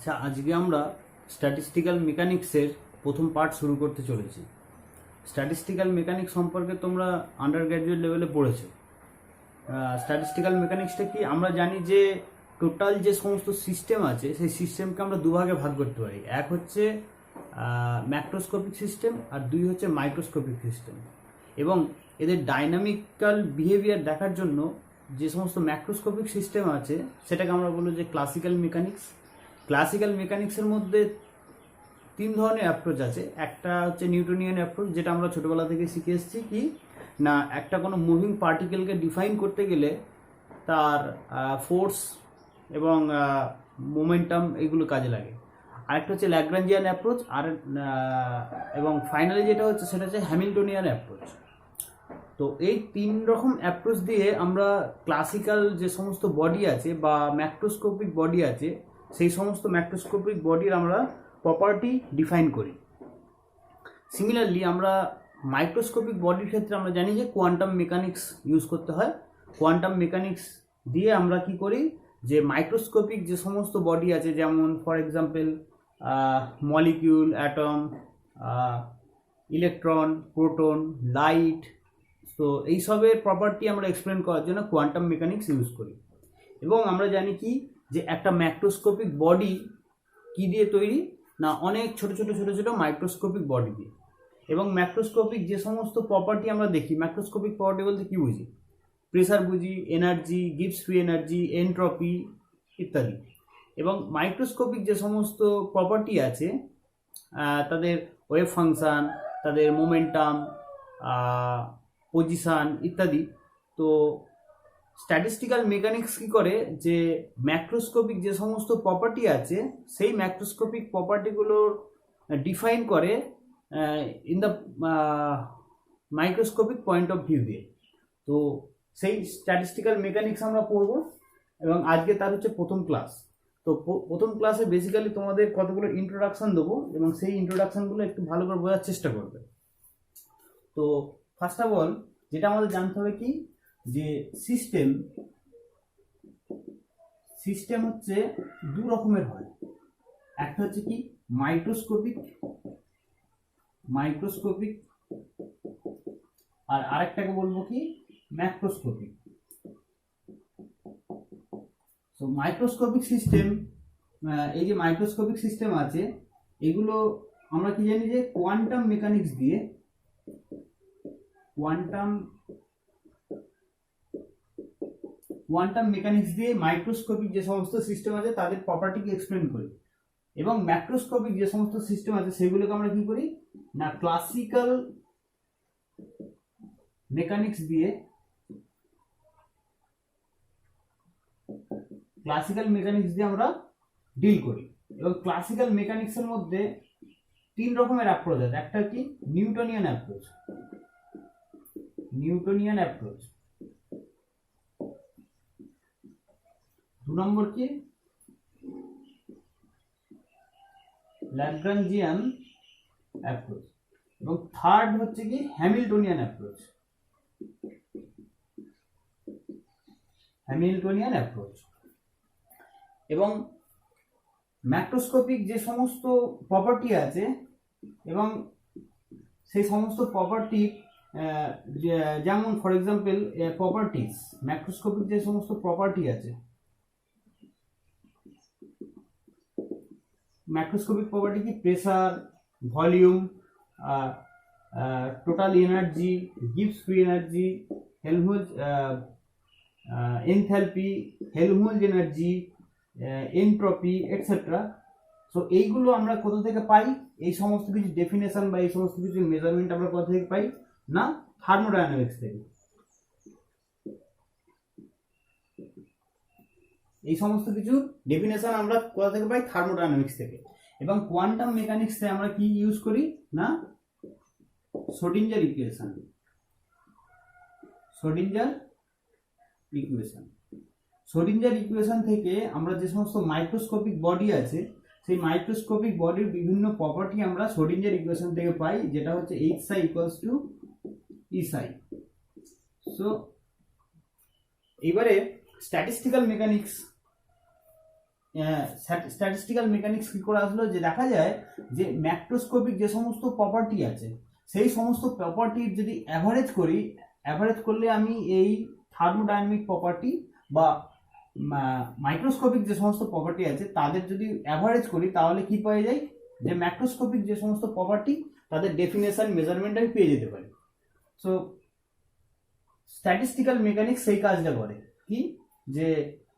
আচ্ছা, আজকে আমরা স্ট্যাটিস্টিক্যাল মেকানিক্সের প্রথম পার্ট শুরু করতে চলেছি। স্ট্যাটিস্টিক্যাল মেকানিক্স সম্পর্কে তোমরা আন্ডার গ্র্যাজুয়েট লেভেলে পড়েছো। স্ট্যাটিস্টিক্যাল মেকানিক্সটা কি? আমরা জানি যে টোটাল যে সমস্ত সিস্টেম আছে সেই সিস্টেমকে আমরা দুভাগে ভাগ করতে পারি। এক হচ্ছে ম্যাক্রোস্কোপিক সিস্টেম আর দুই হচ্ছে মাইক্রোস্কোপিক সিস্টেম। এবং এদের ডাইনামিক্যাল বিহেভিয়ার দেখার জন্য যে সমস্ত ম্যাক্রোস্কোপিক সিস্টেম আছে সেটাকে আমরা বলবো যে ক্লাসিক্যাল মেকানিক্স। ক্লাসিক্যাল মেকানিক্সের মধ্যে তিন ধরনের অ্যাপ্রোচ আছে। একটা হচ্ছে নিউটনিয়ান অ্যাপ্রোচ, যেটা আমরা ছোটোবেলা থেকে শিখে এসেছি, কি না একটা কোনো মুভিং পার্টিকেলকে ডিফাইন করতে গেলে তার ফোর্স এবং মোমেন্টাম এগুলো কাজে লাগে। আরেকটা হচ্ছে ল্যাগ্রাঞ্জিয়ান অ্যাপ্রোচ, আর এবং ফাইনালি যেটা হচ্ছে সেটা হচ্ছে হ্যামিল্টনিয়ান অ্যাপ্রোচ। তো এই তিন রকম অ্যাপ্রোচ দিয়ে আমরা ক্লাসিক্যাল যে সমস্ত বডি আছে বা ম্যাক্রোস্কোপিক বডি আছে সেই সমস্ত ম্যাক্রোস্কোপিক বডির আমরা প্রপার্টি ডিফাইন করি। সিমিলারলি আমরা মাইক্রোস্কোপিক বডির ক্ষেত্রে আমরা জানি যে কোয়ান্টাম মেকানিক্স ইউজ করতে হয়। কোয়ান্টাম মেকানিক্স দিয়ে আমরা কি করি, যে মাইক্রোস্কোপিক যে সমস্ত বডি আছে, যেমন for example molecule, atom, electron, proton, light, তো এইসবের প্রপার্টি আমরা এক্সপ্লেন করার জন্য কোয়ান্টাম মেকানিক্স ইউজ করি। এবং আমরা জানি কি, যে একটা ম্যাক্রোস্কোপিক বডি কি দিয়ে তৈরি না, অনেক ছোট ছোট ছোট ছোট মাইক্রোস্কোপিক বডি দিয়ে। এবং ম্যাক্রোস্কোপিক যে সমস্ত প্রপার্টি আমরা দেখি, ম্যাক্রোস্কোপিক প্রপার্টি বলতে কি বুঝি? প্রেসার বুঝি, energy, Gibbs free energy, entropy ইত্যাদি। এবং মাইক্রোস্কোপিক যে সমস্ত প্রপার্টি আছে তাদের ওয়েভ ফাংশন, তাদের মোমেন্টাম, পজিশান ইত্যাদি। তো স্ট্যাটিস্টিক্যাল মেকানিক্স কি করে, যে ম্যাক্রোস্কোপিক যে সমস্ত প্রপার্টি আছে সেই ম্যাক্রোস্কোপিক প্রপার্টিগুলোর ডিফাইন করে in the microscopic point of view দিয়ে। তো সেই স্ট্যাটিস্টিক্যাল মেকানিক্স আমরা পড়বো, এবং আজকে তার হচ্ছে প্রথম ক্লাস। তো প্রথম ক্লাসে বেসিক্যালি তোমাদের কতগুলো ইন্ট্রোডাকশন দেবো, এবং সেই ইন্ট্রোডাকশনগুলো একটু ভালো করে বোঝার চেষ্টা করবে। তো ফার্স্ট অফ অল যেটা আমাদের জানতে হবে কি, যে সিস্টেম হচ্ছে দু রকমের হয়। একটা হচ্ছে কি মাইক্রোস্কোপিক, আর আরেকটাকে বলবো কি ম্যাক্রোস্কোপিক। তো মাইক্রোস্কোপিক সিস্টেম, এই যে মাইক্রোস্কোপিক সিস্টেম আছে এগুলো আমরা কি জানি, যে কোয়ান্টাম মেকানিক্স দিয়ে মাইক্রোস্কোপিক যে সমস্ত সিস্টেম আছে তাদের প্রপার্টিকে এক্সপ্লেন করি। এবং ম্যাক্রোস্কোপিক যে সমস্ত সিস্টেম আছে সেগুলোকে আমরা কি করি না, ক্লাসিক্যাল মেকানিক্স দিয়ে আমরা ডিল করি। এবং ক্লাসিক্যাল মেকানিক্সের মধ্যে তিন রকমের অ্যাপ্রোচ আছে। একটা কি নিউটনিয়ান অ্যাপ্রোচ, দু নম্বর কি ল্যাগ্রাঞ্জিয়ান অ্যাপ্রোচ, এবং থার্ড হচ্ছে কি হ্যামিল্টনিয়ান অ্যাপ্রোচ। এবং ম্যাক্রোস্কোপিক যে সমস্ত প্রপার্টি আছে এবং সেই সমস্ত প্রপার্টি, যেমন ফর এক্সাম্পল প্রপার্টিজ, ম্যাক্রোস্কোপিক যে সমস্ত প্রপার্টি আছে, ম্যাক্রোস্কোপিক প্রপার্টি কি pressure, volume, total energy, Gibbs free energy, Helmholtz enthalpy, Helmholtz energy, entropy etcetera. So এইগুলো আমরা কোথা থেকে পাই? এই সমস্ত কিছু ডেফিনেশন বা এই সমস্ত কিছু মেজারমেন্ট আমরা কোথা থেকে পাই না, থার্মোডাইনামিক্স থেকে। এই সমস্ত কিছু ডেফিনেশন আমরা কোথা থেকে পাই? থার্মোডাইনামিক্স থেকে। এবং কোয়ান্টাম মেকানিক্সে আমরা কি ইউজ করি না, শ্রোডিঞ্জার ইকুয়েশন থেকে আমরা যে সমস্ত মাইক্রোস্কোপিক বডি আছে সেই মাইক্রোস্কোপিক বডির বিভিন্ন প্রপার্টি আমরা শ্রোডিঞ্জার ইকুয়েশন থেকে পাই, যেটা হচ্ছে H psi equals to E psi। So এবারে স্ট্যাটিস্টিক্যাল মেকানিক্স স্ট্যাটিস্টিক্যাল মেকানিক্স কি করে আসলো, যে দেখা যায় যে ম্যাক্রোস্কোপিক যে সমস্ত প্রপার্টি আছে সেই সমস্ত প্রপার্টির যদি অ্যাভারেজ করি, অ্যাভারেজ করলে আমি এই থার্মোডাইনামিক প্রপার্টি বা মাইক্রোস্কোপিক যে সমস্ত প্রপার্টি আছে তাদের যদি অ্যাভারেজ করি তাহলে কি পাওয়া যায়, যে ম্যাক্রোস্কোপিক যে সমস্ত প্রপার্টি তাদের ডেফিনেশন মেজারমেন্ট আমি পেয়ে যেতে পারি। সো স্ট্যাটিস্টিক্যাল মেকানিক্স সেই কাজটা করে কি, যে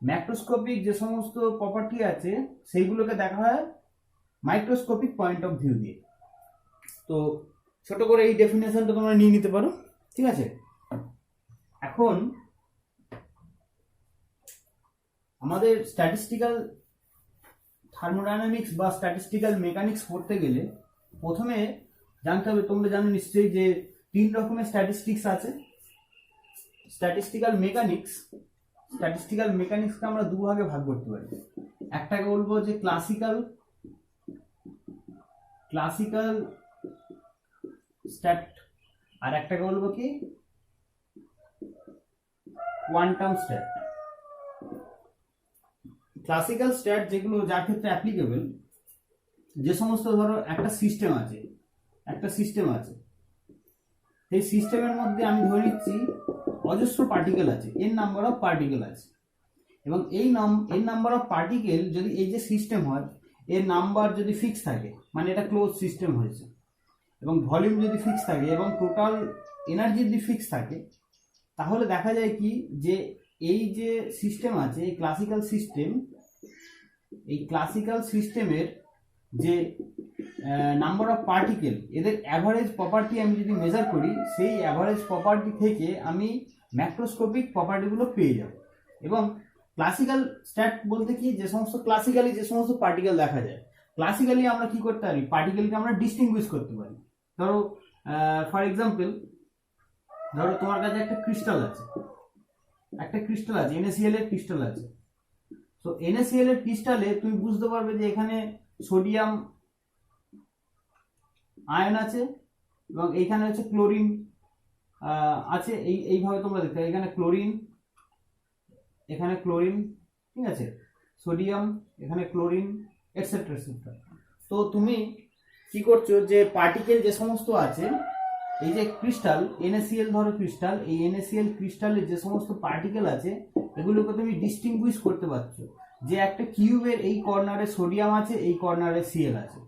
ম্যাক্রোস্কোপিক যে সমস্ত প্রপার্টি আছে সেইগুলোকে দেখা হয় মাইক্রোস্কোপিক পয়েন্ট অফ ভিউ দিয়ে। তো ছোট করে এই ডেফিনেশনটা তোমরা নিয়ে নিতে পারো, ঠিক আছে। এখন আমাদের স্ট্যাটিস্টিক্যাল থার্মোডাইনামিক্স বা স্ট্যাটিস্টিক্যাল মেকানিক্স পড়তে গেলে প্রথমে জানতে হবে, তোমরা জানো নিশ্চয়ই যে 3 রকমের স্ট্যাটিস্টিক্স আছে। স্ট্যাটিস্টিক্যাল মেকানিক্সকে আমরা 2 ভাগে ভাগ করতে পারি। একটাকে বলবো যে ক্লাসিক্যাল স্ট্যাট, আর একটাকে বলবো কি কোয়ান্টাম স্ট্যাট। ক্লাসিক্যাল স্ট্যাট যেগুলো যার ক্ষেত্রে অ্যাপ্লিকেবল, যে সমস্ত ধরো একটা সিস্টেম আছে সেই সিস্টেমের মধ্যে আমি ধরে নিচ্ছি অজস্র পার্টিকেল আছে, এন নাম্বার অফ পার্টিকেল আছে, এবং এন নাম্বার অফ পার্টিকেল যদি এই যে সিস্টেম হয় এর নাম্বার যদি ফিক্স থাকে, মানে এটা ক্লোজ সিস্টেম হয়েছে, এবং ভলিউম যদি ফিক্স থাকে এবং টোটাল এনার্জি যদি ফিক্স থাকে, তাহলে দেখা যায় কি যে এই যে সিস্টেম আছে এই ক্লাসিক্যাল সিস্টেমের যে নাম্বার অফ পার্টিকেল, এদের অ্যাভারেজ প্রপার্টি আমি যদি মেজার করি, সেই অ্যাভারেজ প্রপার্টি থেকে আমি ম্যাক্রোস্কোপিক প্রপার্টিগুলো পেয়ে যাব। এবং ক্লাসিক্যাল স্ট্যাট বলতে কি, যে সমস্ত পার্টিকেল দেখা যায়, ক্লাসিক্যালি আমরা কি করতে পারি, পার্টিকেলকে আমরা ডিস্টিংগুইশ করতে পারি। ধরো ফর এক্সাম্পল, ধরো তোমার কাছে একটা ক্রিস্টাল আছে, NaCl এর ক্রিস্টাল আছে। তো NaCl এর ক্রিস্টালে তুমি বুঝতে পারবে যে এখানে সোডিয়াম আয়ন আছে এবং এইখানে হচ্ছে ক্লোরিন আছে, এইভাবে তোমরা দেখতে পাবে, এখানে ক্লোরিন, ঠিক আছে, সোডিয়াম, এখানে ক্লোরিন, এটসেট্রা এটসেট্রা। তো তুমি কি করছো, যে পার্টিকেল যে সমস্ত আছে, এই যে ক্রিস্টাল NaCl ধরো ক্রিস্টাল, এই NaCl ক্রিস্টালের যে সমস্ত পার্টিকেল আছে এগুলোকে তুমি ডিস্টিংগুইশ করতে পারছো, যে একটা কিউবের এই কর্নারে সোডিয়াম আছে, এই কর্নারে Cl আছে,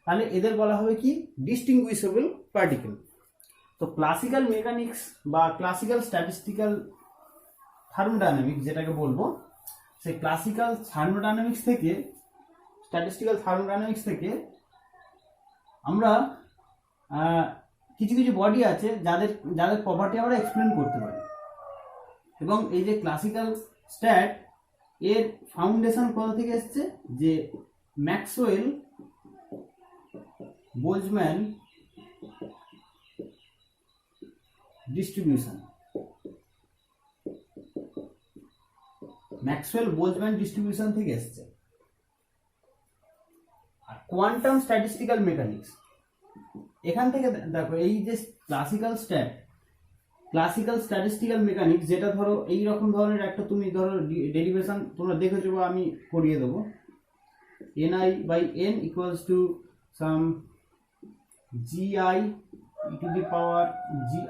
তাহলে এদের বলা হবে কি ডিস্টিংগুইশেবল পার্টিকেল। তো ক্লাসিক্যাল মেকানিক্স বা ক্লাসিক্যাল স্ট্যাটিস্টিক্যাল থার্মোডাইনামিক্স যেটাকে বলবো, সেই ক্লাসিক্যাল স্ট্যাটিস্টিক্যাল থার্মোডাইনামিক্স থেকে আমরা কিছু বডি আছে যাদের প্রপার্টি আমরা এক্সপ্লেন করতে পারি। এবং এই যে ক্লাসিক্যাল স্ট্যাট এর ফাউন্ডেশন কোথা থেকে এসছে, যে ম্যাক্সওয়েল বোলজম্যান ডিস্ট্রিবিউশন থেকে এসছে। আর কোয়ান্টাম স্ট্যাটিস্টিক্যাল মেকানিক্স, এখান থেকে দেখো এই যে ক্লাসিক্যাল স্ট্যাটিস্টিক্যাল মেকানিক্স, যেটা ধরো এই রকম ধরনের একটা, তুমি ধরো ডেরিভেশন তোমরা দেখেছো বা আমি করিয়ে দেবো, Ni/n equals to some gi e to the power gi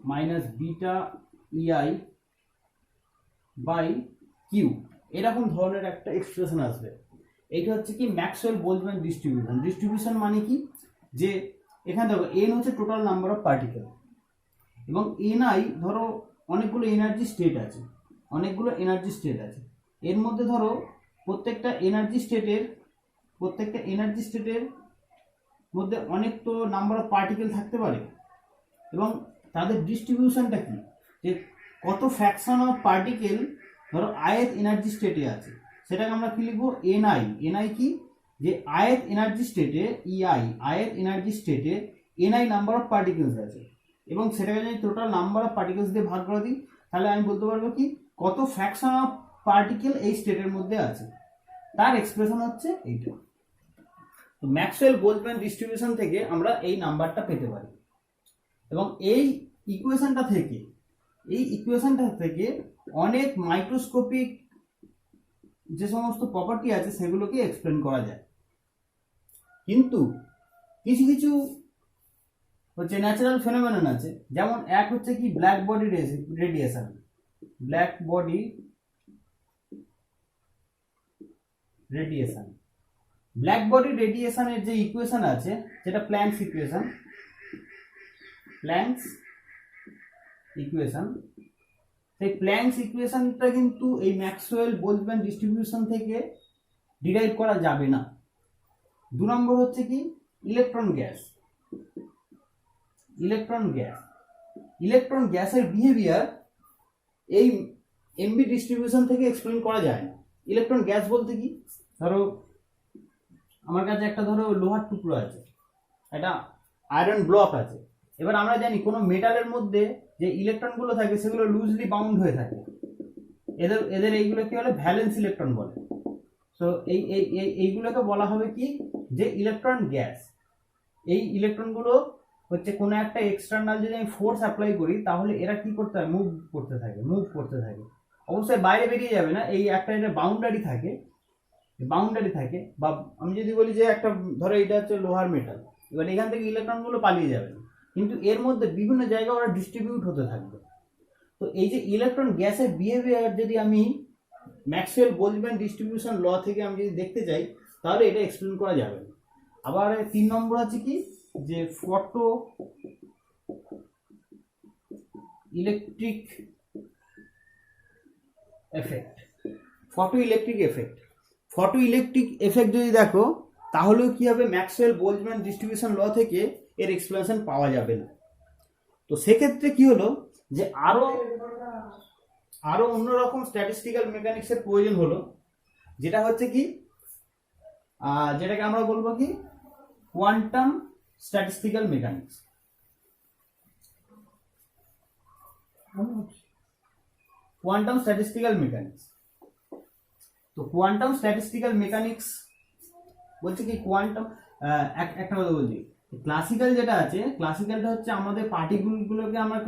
minus beta ei by q, এরকম ধরনের একটা এক্সপ্রেশন আসবে। এইটা হচ্ছে কি ম্যাক্সওয়েল বোলজম্যান ডিস্ট্রিবিউশন মানে কি, যে এখানে দেখো n হচ্ছে টোটাল নাম্বার অফ পার্টিকেল, এবং ni ধরো অনেকগুলো এনার্জি স্টেট আছে, এর মধ্যে ধরো প্রত্যেকটা এনার্জি স্টেটের মধ্যে অনেক তো নাম্বার অফ পার্টিকেল থাকতে পারে, এবং তাদের ডিস্ট্রিবিউশনটা কি, যে কত ফ্র্যাকশন অফ পার্টিকেল ধরো ith এনার্জি স্টেটে আছে, সেটাকে আমরা কি লিখবো ni কি, যে ith এনার্জি স্টেটে ni নাম্বার অফ পার্টিকেলস আছে, এবং সেটাকে যদি টোটাল নাম্বার অফ পার্টিকেলস দিয়ে ভাগ করে দিই, তাহলে আমি বলতে পারবো কি কত ফ্র্যাকশন অফ পার্টিকেল এই স্টেটের মধ্যে আছে, তার এক্সপ্রেশন হচ্ছে এইটা। তো ম্যাক্সওয়েল বোলজম্যান ডিস্ট্রিবিউশন থেকে আমরা এই নাম্বারটা পেতে পারি, এবং এই ইকুয়েশনটা থেকে অনেক মাইক্রোস্কোপিক যে সমস্ত প্রপার্টি আছে সেগুলোকে এক্সপ্লেন করা যায়। কিন্তু কিছু কিছু হচ্ছে ন্যাচারাল ফেনোমেনন আছে, যেমন এক হচ্ছে কি black body radiation. Black body radiation, black body রেডিয়েশনের যে ইকুয়েশন আছে যেটা প্ল্যাঙ্কস ইকুয়েশন, প্ল্যাঙ্কস ইকুয়েশন, সেই প্ল্যাঙ্কস ইকুয়েশনটা কিন্তু এই ম্যাক্সওয়েল বোলজম্যান ডিস্ট্রিবিউশন থেকে ডিরাইভ করা যাবে না। 2 নম্বর হচ্ছে কি electron gas. Electron gas, electron গ্যাসের বিহেভিয়ার এই এমবি ডিস্ট্রিবিউশন থেকে এক্সপ্লেন করা যায় না। ইলেকট্রন গ্যাস বলতে কি, ধরো আমার কাছে একটা ধরো লোহার টুকরো আছে, একটা আয়রন ব্লক আছে। এবার আমরা জানি কোনো মেটালের মধ্যে যে ইলেকট্রনগুলো থাকে সেগুলো লুজলি বাউন্ড হয়ে থাকে, এদের এইগুলো কি বলে ভ্যালেন্স ইলেকট্রন বলে। সো এইগুলোকে বলা হবে কি যে ইলেকট্রন গ্যাস। এই ইলেকট্রনগুলো হচ্ছে কোনো একটা এক্সটার্নাল যদি আমি ফোর্স অ্যাপ্লাই করি তাহলে এরা কি করতে হয়, মুভ করতে থাকে। অবশ্যই বাইরে বেরিয়ে যাবে না, এই একটা এটা বাউন্ডারি থাকে। বা আমি যদি বলি যে একটা ধরো এটা হচ্ছে লোহার মেটাল, এবার এখান থেকে ইলেকট্রনগুলো পালিয়ে যাবে না, কিন্তু এর মধ্যে বিভিন্ন জায়গায় ওরা ডিস্ট্রিবিউট হতে থাকবে। তো এই যে ইলেকট্রন গ্যাসের বিহেভিয়ার যদি আমি ম্যাক্সওয়েল বোলজম্যান ডিস্ট্রিবিউশন ল থেকে আমি যদি দেখতে চাই তাহলে এটা এক্সপ্লেন করা যাবে না। আবার 3 নম্বর আছে কি যে photo electric effect. Photo electric effect যদি দেখো তাহলেও কি হবে, ম্যাক্সওয়েল বোলজম্যান ডিস্ট্রিবিউশন ল থেকে এর এক্সপ্লেনেশন পাওয়া যাবে না। তো সেক্ষেত্রে কি হলো যে আরো অন্যরকম স্ট্যাটিস্টিক্যাল মেকানিক্সের প্রয়োজন হলো, যেটা হচ্ছে কি যেটাকে আমরা বলবো কি quantum statistical mechanics. Quantum statistical mechanics, তো কোয়ান্টাম স্ট্যাটিস্টিক্যাল মেকানিক্স বলছে কি কোয়ান্টাম একটা কথা বলছি, ক্লাসিক্যাল যেটা আছে, ক্লাসিক্যালটা হচ্ছে আমাদের পার্টিকেলগুলোকে আমরা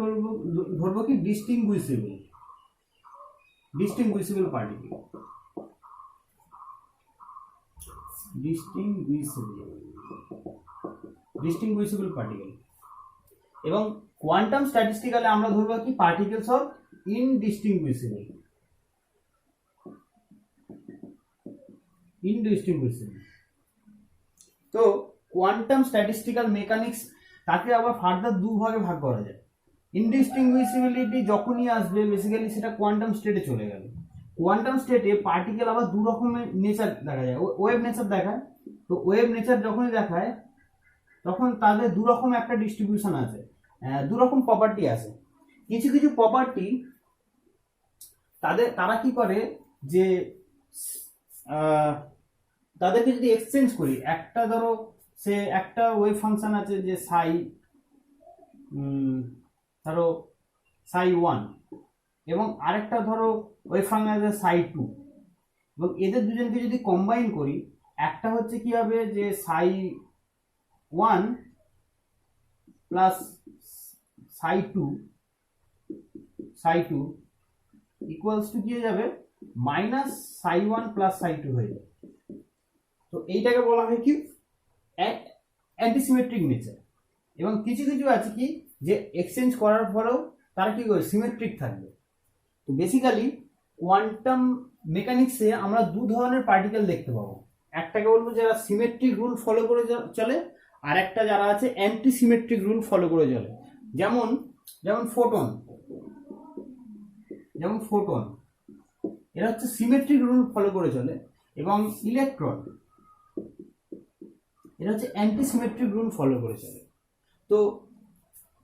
ধরবো কি ডিস্টিংগুইশেবল পার্টিকেল, ডিস্টিংগুইশেবল পার্টিকেল। এবং কোয়ান্টাম স্ট্যাটিস্টিক্যালে আমরা ধরবো কি পার্টিকেলস অফ ইনডিস্টিংগুইশেবল। তো কোয়ান্টাম স্ট্যাটিস্টিক্যাল মেকানিক্স তাকে আবার ফার্দার 2 ভাগে ভাগ করা যায়। ইনডিস্টিংগুইশেবিলিটি যখনই আসবে বেসিক্যালি সেটা কোয়ান্টাম স্টেটে চলে গেল। কোয়ান্টাম স্টেটে পার্টিকেল আবার 2 রকমের নেচার দেখা যায়, ওয়েভ নেচার দেখায়। তো ওয়েভ নেচার যখনই দেখায় তখন তাদের 2 রকম একটা ডিস্ট্রিবিউশন আছে, 2 রকম প্রপার্টি আছে। কিছু কিছু প্রপার্টি তারা কি করে যে তাদেরকে যদি এক্সচেঞ্জ করি, একটা ধরো সে একটা ওয়েভ ফাংশন আছে যে ধরো সাই 1 এবং আরেকটা ধরো ওয়েভ ফাংশন আছে সাই 2, এবং এদের দুজনকে যদি কম্বাইন করি একটা হচ্ছে কি হবে যে সাই 1 প্লাস সাই 2 ইকুয়ালস টু কি হয়ে যাবে মাইনাস সাই 1 প্লাস সাই 2 হয়ে যাবে। তো এইটাকে বলা হয় কি অ্যান্টিসিমেট্রিক নেচার। এবং কিছু কিছু আছে কি যে এক্সচেঞ্জ করার পরেও তারা কি করে সিমেট্রিক থাকবে। তো বেসিক্যালি কোয়ান্টাম মেকানিক্সে আমরা 2 ধরনের পার্টিকেল দেখতে পাবো, একটাকে বলবো যারা সিমেট্রিক রুল ফলো করে চলে, আর একটা যারা আছে অ্যান্টি সিমেট্রিক রুল ফলো করে চলে। যেমন ফোটন এরা হচ্ছে সিমেট্রিক রুল ফলো করে চলে, এবং ইলেকট্রন এটা হচ্ছে অ্যান্টি সিমেট্রিক রুল ফলো করে চলে।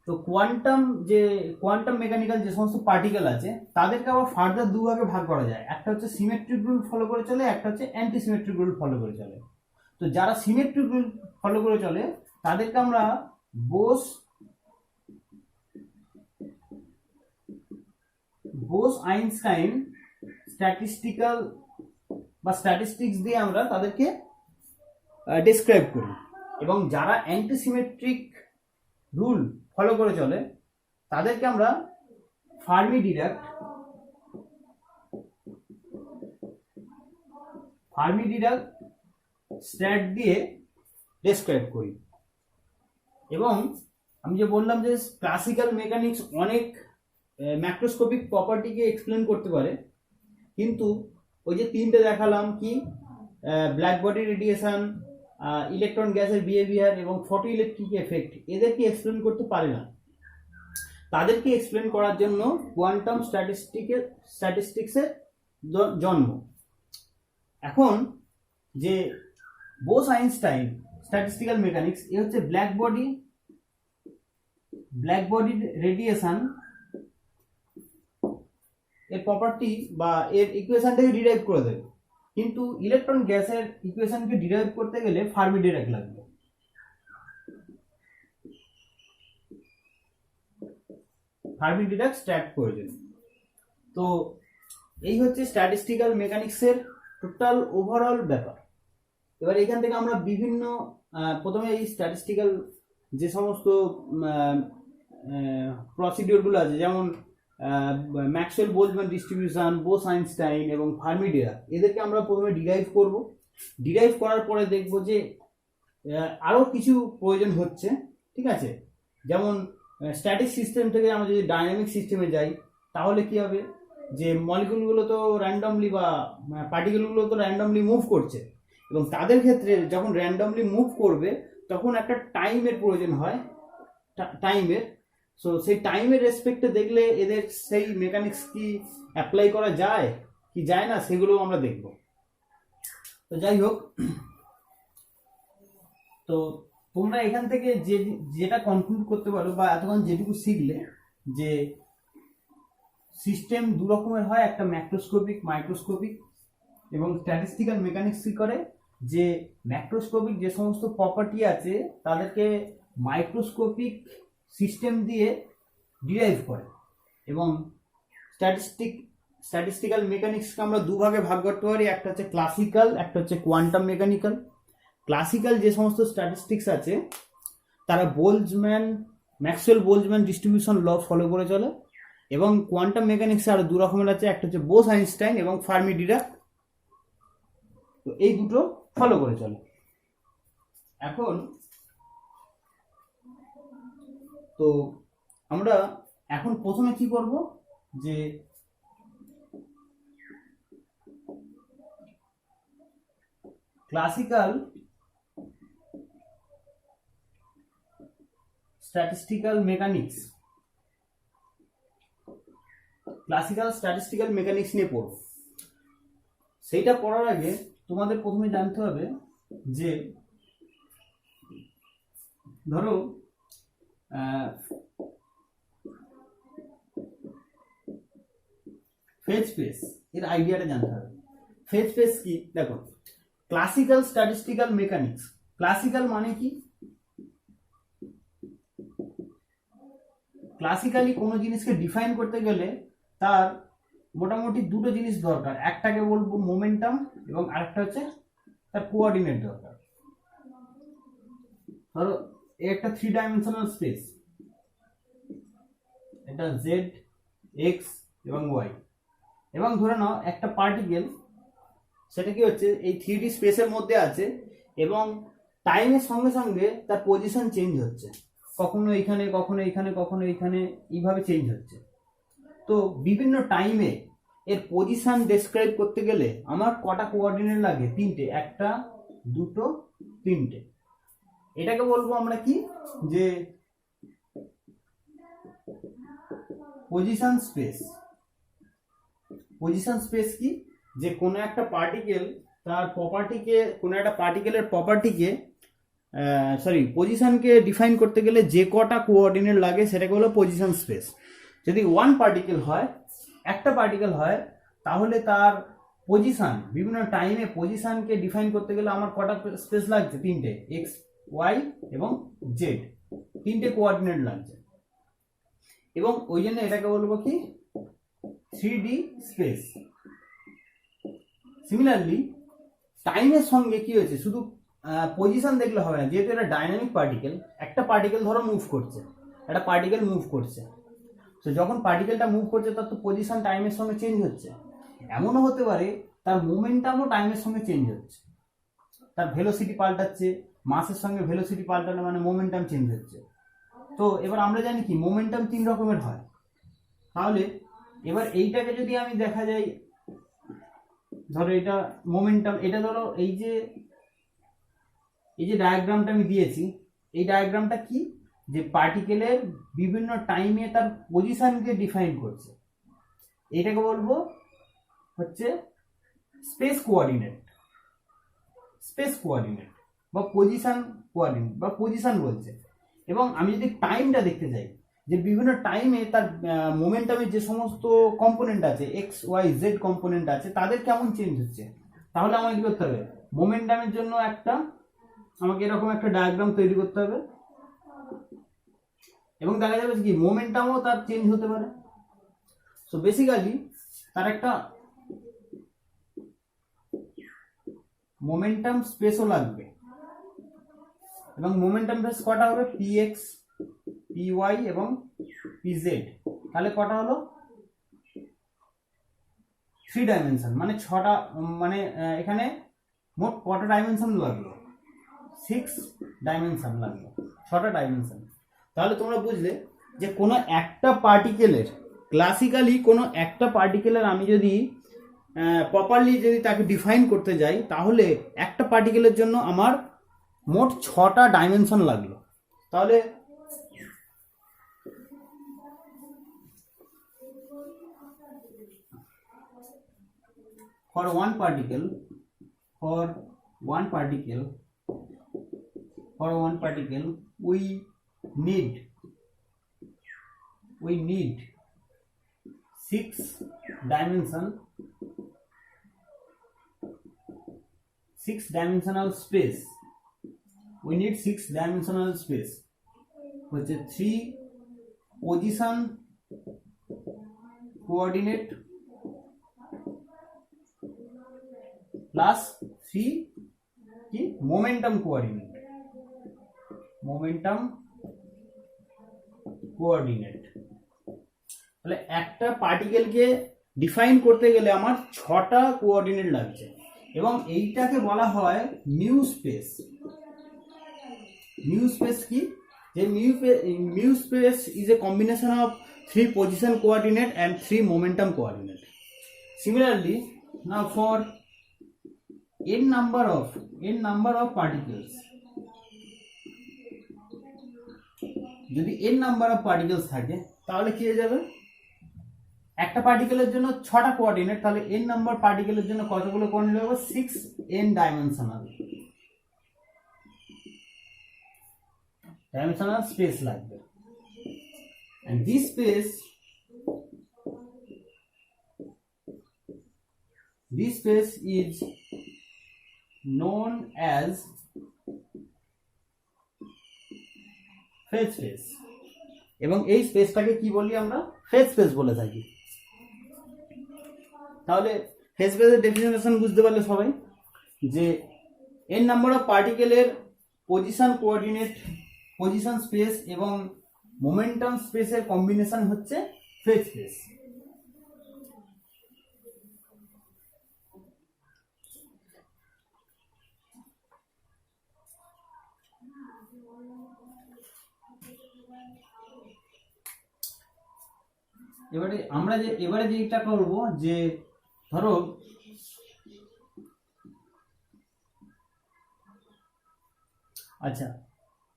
তো কোয়ান্টাম মেকানিক্যাল যে সমস্ত পার্টিকেল আছে তাদেরকে আবার ফার্দার 2 ভাগে ভাগ করা যায়, একটা হচ্ছে সিমেট্রিক রুল ফলো করে চলে, একটা হচ্ছে অ্যান্টি সিমেট্রিক রুল ফলো করে চলে। তো যারা সিমেট্রিক রুল ফলো করে চলে তাদেরকে আমরা বোস-আইনস্টাইন স্ট্যাটিস্টিক্যাল বা স্ট্যাটিস্টিক্স দিয়ে আমরা তাদেরকে ডেসক্রাইব করি। এবং যারা অ্যান্টিসিমেট্রিক রুল ফলো করে চলে তাদেরকে আমরা Fermi Dirac Fermi Dirac stat দিয়ে ডেসক্রাইব করি। এবং আমি যে বললাম যে ক্লাসিক্যাল মেকানিক্স অনেক ম্যাক্রোস্কোপিক প্রপার্টিকে এক্সপ্লেন করতে পারে, কিন্তু ওই যে তিনটে দেখালাম কি, ব্ল্যাক বডি রেডিয়েশন, ইলেকট্রন গ্যাসের বিহেভিয়ার এবং ফটো ইলেকট্রিক এফেক্ট, এদেরকে এক্সপ্লেন করতে পারে না। তাদেরকে এক্সপ্লেন করার জন্য কোয়ান্টাম স্ট্যাটিস্টিক্সের জন্ম। এখন যে বোস আইনস্টাইন স্ট্যাটিস্টিক্যাল মেকানিক্স, এ হচ্ছে ব্ল্যাক বডি রেডিয়েশন এর প্রপার্টি বা এর ইকুয়েশনটাকে ডিরাইভ করে দেবে, কিন্তু ইলেকট্রন গ্যাসের ইকুয়েশনকে ডিরাইভ করতে গেলে ফার্মি ডিরাক লাগবে। ফার্মি ডিরাক স্ট্যাট প্রয়োজন। তো এই হচ্ছে স্ট্যাটিস্টিক্যাল মেকানিক্সের টোটাল ওভারঅল ব্যাপার। এবার এখান থেকে আমরা বিভিন্ন প্রথমে এই স্ট্যাটিস্টিক্যাল যে সমস্ত প্রসিডিওরগুলো আছে, যেমন Maxwell Boltzmann distribution, Bose Einstein এবং ফার্মি ডিরাক, এদেরকে আমরা প্রথমে ডিরাইভ করব। ডিরাইভ করার পরে দেখব যে আরও কিছু প্রয়োজন হচ্ছে, ঠিক আছে। যেমন স্ট্যাটিক সিস্টেম থেকে আমরা যদি ডাইনামিক সিস্টেমে যাই, তাহলে কি হবে যে মলিকুলগুলো তো র্যান্ডমলি বা পার্টিকেলগুলো তো র্যান্ডমলি মুভ করছে, এবং তাদের ক্ষেত্রে যখন র্যান্ডমলি মুভ করবে তখন একটা টাইমের প্রয়োজন হয়, টাইমের। সো সেই টাইমের রেসপেক্টে দেখলে এদের সেই মেকানিক্স কি অ্যাপ্লাই করা যায় কি যায় না, সেগুলো আমরা দেখব। তো যাই হোক, তো তোমরা এখান থেকে যেটা কনক্লুড করতে পারো বা এতক্ষণ যেটুকু শিখলে, যে সিস্টেম দু রকমের হয়, একটা ম্যাক্রোস্কোপিক, মাইক্রোস্কোপিক। এবং স্ট্যাটিস্টিক্যাল মেকানিক্স কি করে, যে ম্যাক্রোস্কোপিক যে সমস্ত প্রপার্টি আছে তাদেরকে মাইক্রোস্কোপিক সিস্টেম দিয়ে ডিরাইভ করে। এবং স্ট্যাটিস্টিক্যাল মেকানিক্সকে আমরা দুভাগে ভাগ করতে পারি, একটা হচ্ছে ক্লাসিক্যাল, একটা হচ্ছে কোয়ান্টাম মেকানিক্যাল। ক্লাসিক্যাল যে সমস্ত স্ট্যাটিস্টিক্স আছে তারা Maxwell Boltzmann distribution law follow করে চলে। এবং কোয়ান্টাম মেকানিক্স আরো দু রকমের আছে, একটা হচ্ছে বোস আইনস্টাইন এবং ফার্মি ডিরাক, তো এই দুটো ফলো করে চলে। তো আমরা এখন প্রথমে কি করব, যে ক্লাসিক্যাল স্ট্যাটিস্টিক্যাল মেকানিক্স নিয়ে পড়ব। সেইটা পড়ার আগে তোমাদের প্রথমে জানতে হবে যে ধরো ফেজ স্পেস এর আইডিয়াটা জানতে হবে। ফেজ স্পেস কি? দেখো, ক্লাসিক্যাল স্ট্যাটিস্টিক্যাল মেকানিক্স, ক্লাসিক্যাল মানে কি, ক্লাসিক্যালি কোনো জিনিসকে ডিফাইন করতে গেলে তার মোটামুটি দুটো জিনিস দরকার, একটাকে বলবো মোমেন্টাম এবং আরেকটা হচ্ছে তার কোঅর্ডিনেট দরকার। ধরো একটা 3 ডাইমেনশনাল স্পেস, এটা জেড, এক্স এবং ওয়াই। এবং ধরে নাও একটা পার্টিকেল, সেটা কি হচ্ছে এই 3D স্পেসের মধ্যে আছে এবং টাইমের সঙ্গে সঙ্গে তার পজিশন চেঞ্জ হচ্ছে, কখনো এইখানে, কখনো এইখানে, কখনো এইখানে, এইভাবে চেঞ্জ হচ্ছে। তো বিভিন্ন টাইমে এর পজিশন ডেসক্রাইব করতে গেলে আমার কটা কোঅর্ডিনেট লাগে? 3টে, 1, 2, 3টে। এটাকে বলবো আমরা কি, যে পজিশন স্পেস। পজিশন স্পেস কি, যে কোনো একটা পার্টিকেল তার প্রপার্টিকে, কোনো একটা পার্টিকেলের প্রপার্টিকে পজিশনকে ডিফাইন করতে গেলে যে কটা কোঅর্ডিনেট লাগে সেটাকে হলো পজিশন স্পেস। যদি একটা পার্টিকেল হয় তাহলে তার পজিশন, বিভিন্ন টাইমে পজিশনকে ডিফাইন করতে গেলে আমার কটা স্পেস লাগছে? 3টে, এক্স, ওয়াই এবং জেড, 3টে কোঅর্ডিনেট লাগছে। এবং ওই জন্য এটাকে বলবো কি 3D স্পেস। সিমিলারলি টাইমের সঙ্গে কি হয়েছে, শুধু পজিশন দেখলে হবে না, যেহেতু এটা ডাইনামিক পার্টিকেল, একটা পার্টিকেল ধরো মুভ করছে, তো যখন পার্টিকেলটা মুভ করছে তার তো পজিশন টাইমের সঙ্গে চেঞ্জ হচ্ছে। এমনও হতে পারে তার মোমেন্টামও টাইমের সঙ্গে চেঞ্জ হচ্ছে, তার ভেলোসিটি পাল্টাচ্ছে, মাসের সঙ্গে ভেলোসিটি পাল্টালে মানে মোমেন্টাম চেঞ্জ হচ্ছে। তো এবার আমরা জানি কি মোমেন্টাম 3 রকমের হয়। তাহলে এবার এইটাকে যদি আমি দেখা যায়, ধরো এটা মোমেন্টাম, এটা ধরো এই যে ডায়াগ্রামটা আমি দিয়েছি, এই ডায়াগ্রামটা কি, যে পার্টিকেলের বিভিন্ন টাইমে তার পজিশনকে ডিফাইন করছে। এটাকে বলবো হচ্ছে স্পেস কোঅর্ডিনেট বা পজিশন কোঅর্ডিনেট বা পজিশন বলছে। এবং আমি যদি টাইমটা দেখতে চাই, যে বিভিন্ন টাইমে তার মোমেন্টামের যে সমস্ত কম্পোনেন্ট আছে, এক্স ওয়াই জেড কম্পোনেন্ট আছে, তাদের কেমন চেঞ্জ হচ্ছে, তাহলে আমাকে কি করতে হবে, মোমেন্টামের জন্য আমাকে এরকম একটা ডায়াগ্রাম তৈরি করতে হবে, এবং দেখা যাবে কি মোমেন্টামও তার চেঞ্জ হতে পারে। সো বেসিক্যালি তার একটা মোমেন্টাম স্পেসও লাগবে, এবং মোমেন্টাম স্পেস কটা হবে, px py এবং pz। তাহলে কটা হলো, 3 ডাইমেনশন, মানে 6টা, মানে এখানে মোট কটা ডাইমেনশন লাগলো, 6 ডাইমেনশন লাগলো, 6টা ডাইমেনশন। তাহলে তোমরা বুঝলে যে কোনো একটা পার্টিকেলের, ক্লাসিক্যালি কোনো একটা পার্টিকেলের আমি যদি প্রপারলি যদি তাকে ডিফাইন করতে যাই, তাহলে একটা পার্টিকেলের জন্য আমার মোট 6টা ডাইমেনশন লাগলো। তাহলে for one particle we need 6 dimensional space, হচ্ছে 3 পজিশন কোঅর্ডিনেট প্লাস 3 কি মোমেন্টাম কোঅর্ডিনেট। তাহলে একটা পার্টিকেলকে ডিফাইন করতে গেলে আমার 6টা কোঅর্ডিনেট লাগছে, এবং এইটাকে বলা হয় মিউ স্পেস। কি, যে mu space is a combination of 3 position coordinate and 3 momentum coordinate. Similarly, now for n number of particles, যদি n number of particles থাকে, তাহলে কি হয়ে যাবে, একটা পার্টিকেলের জন্য 6টা কোঅর্ডিনেট, তাহলে n নাম্বার পার্টিকেলের জন্য কতগুলো কোঅর্ডিনেট হবে, 6n ডাইমেনশনাল স্পেস লাগবে। and this space is known as phase space, এবং এই স্পেসটাকে কি বলি আমরা, ফেজ স্পেস বলে থাকি। তাহলে ফেজ স্পেসের ডেফিনেশন বুঝতে পারলে সবাই, যে n নাম্বার অফ পার্টিকেলের পজিশন স্পেস এবং মোমেন্টাম স্পেসের কম্বিনেশন হচ্ছে ফেজ স্পেস। এবারে যেটা করব, যে ধরো আচ্ছা,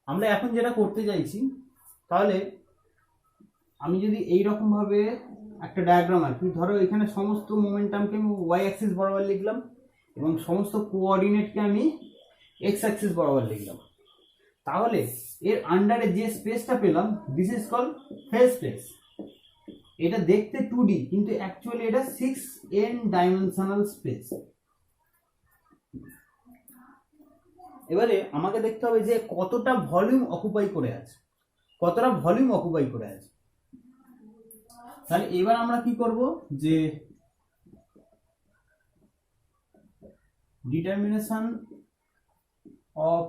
আমরা এখন যেটা করতে চাইছি, তাহলে আমি যদি এইরকম ভাবে একটা ডায়াগ্রাম আঁকি, ধরো এখানে সমস্ত মোমেন্টামকে আমি ওয়াই অ্যাক্সিস বরাবর লিখলাম, এবং সমস্ত কোঅর্ডিনেটকে আমি এক্স অ্যাক্সিস বরাবর লিখলাম। তাহলে এর আন্ডারে যে স্পেসটা পেলাম, this is called phase space. এটা দেখতে 2D, কিন্তু অ্যাকচুয়ালি এটা 6n ডাইমেনশনাল স্পেস। এবারে আমাকে দেখতে হবে যে কতটা ভলিউম অকুপাই করে আছে। তাহলে এবার আমরা কি করব, যে determination of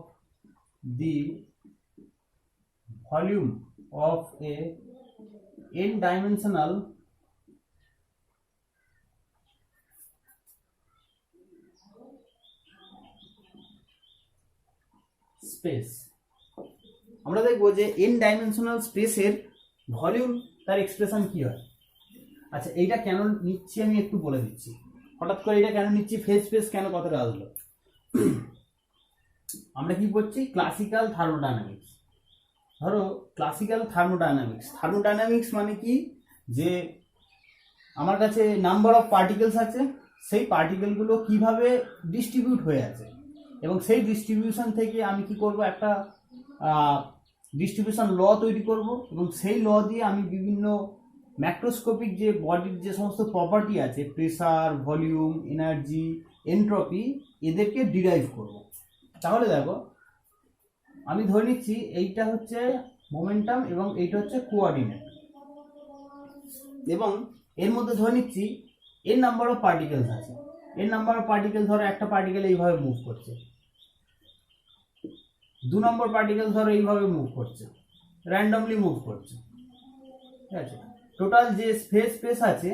the volume of A n dimensional space, আমরা দেখবো যে এন ডাইমেনশনাল স্পেসের ভলিউম তার এক্সপ্রেশন কি হয়। আচ্ছা, এইটা কেন নিচ্ছি আমি একটু বলে দিচ্ছি। হঠাৎ করে এটা কেন নিচ্ছি, ফেজ স্পেস কেন কথাটা আসলো। আমরা কি করছি, ক্লাসিক্যাল থার্মোডাইনামিক্স। ধরো ক্লাসিক্যাল থার্মোডাইনামিক্স মানে কি, যে আমার কাছে নাম্বার অফ পার্টিকেলস আছে, সেই পার্টিকেলগুলো কিভাবে ডিস্ট্রিবিউট হয়ে আছে, এবং সেই ডিস্ট্রিবিউশন থেকে আমি কি করব, একটা ডিস্ট্রিবিউশন ল তৈরি করব, এবং সেই ল দিয়ে আমি বিভিন্ন ম্যাক্রোস্কোপিক যে বডির যে সমস্ত প্রপার্টি আছে, প্রেসার, ভলিউম, এনার্জি, এন্ট্রপি, এদেরকে ডিরাইভ করব। তাহলে দেখো, আমি ধরে নিচ্ছি এইটা হচ্ছে মোমেন্টাম এবং এইটা হচ্ছে কোঅর্ডিনেট, এবং এর মধ্যে ধরে নিচ্ছি এর নাম্বার অফ পার্টিকেলস আছে। এর নাম্বার অফ পার্টিকেল, ধরো একটা পার্টিকেল এইভাবে মুভ করছে, 2 নম্বর পার্টিকেল ধরো এইভাবে মুভ করছে, র্যান্ডমলি মুভ করছে, ঠিক আছে। টোটাল যে স্পেস আছে,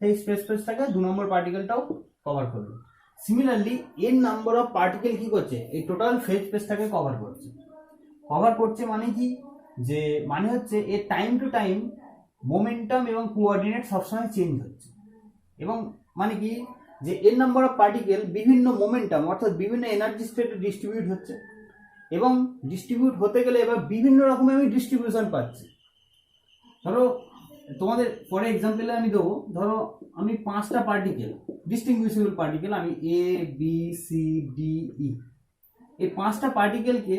সেই স্পেসটাকে 2 নম্বর পার্টিকেলটাও কভার করবে। সিমিলারলি এর নাম্বার অফ পার্টিকেল কি করছে, এই টোটাল ফেজ স্পেসটাকে কভার করছে মানে কি, যে মানে হচ্ছে এর টাইম টু টাইম মোমেন্টাম এবং কোঅর্ডিনেট সবসময় চেঞ্জ হচ্ছে, এবং মানে কি, যে এর নাম্বার অফ পার্টিকেল বিভিন্ন মোমেন্টাম অর্থাৎ বিভিন্ন এনার্জি স্টেটে ডিস্ট্রিবিউট হচ্ছে, এবং ডিস্ট্রিবিউট হতে গেলে এবার বিভিন্ন রকমের আমি ডিস্ট্রিবিউশন পাচ্ছি। ধরো তোমাদের পরে এক্সাম্পলে আমি দেবো, ধরো আমি 5টা পার্টিকেল, ডিস্টিংগুইশেবল পার্টিকেল, আমি A B C D E, এই 5টা পার্টিকেলকে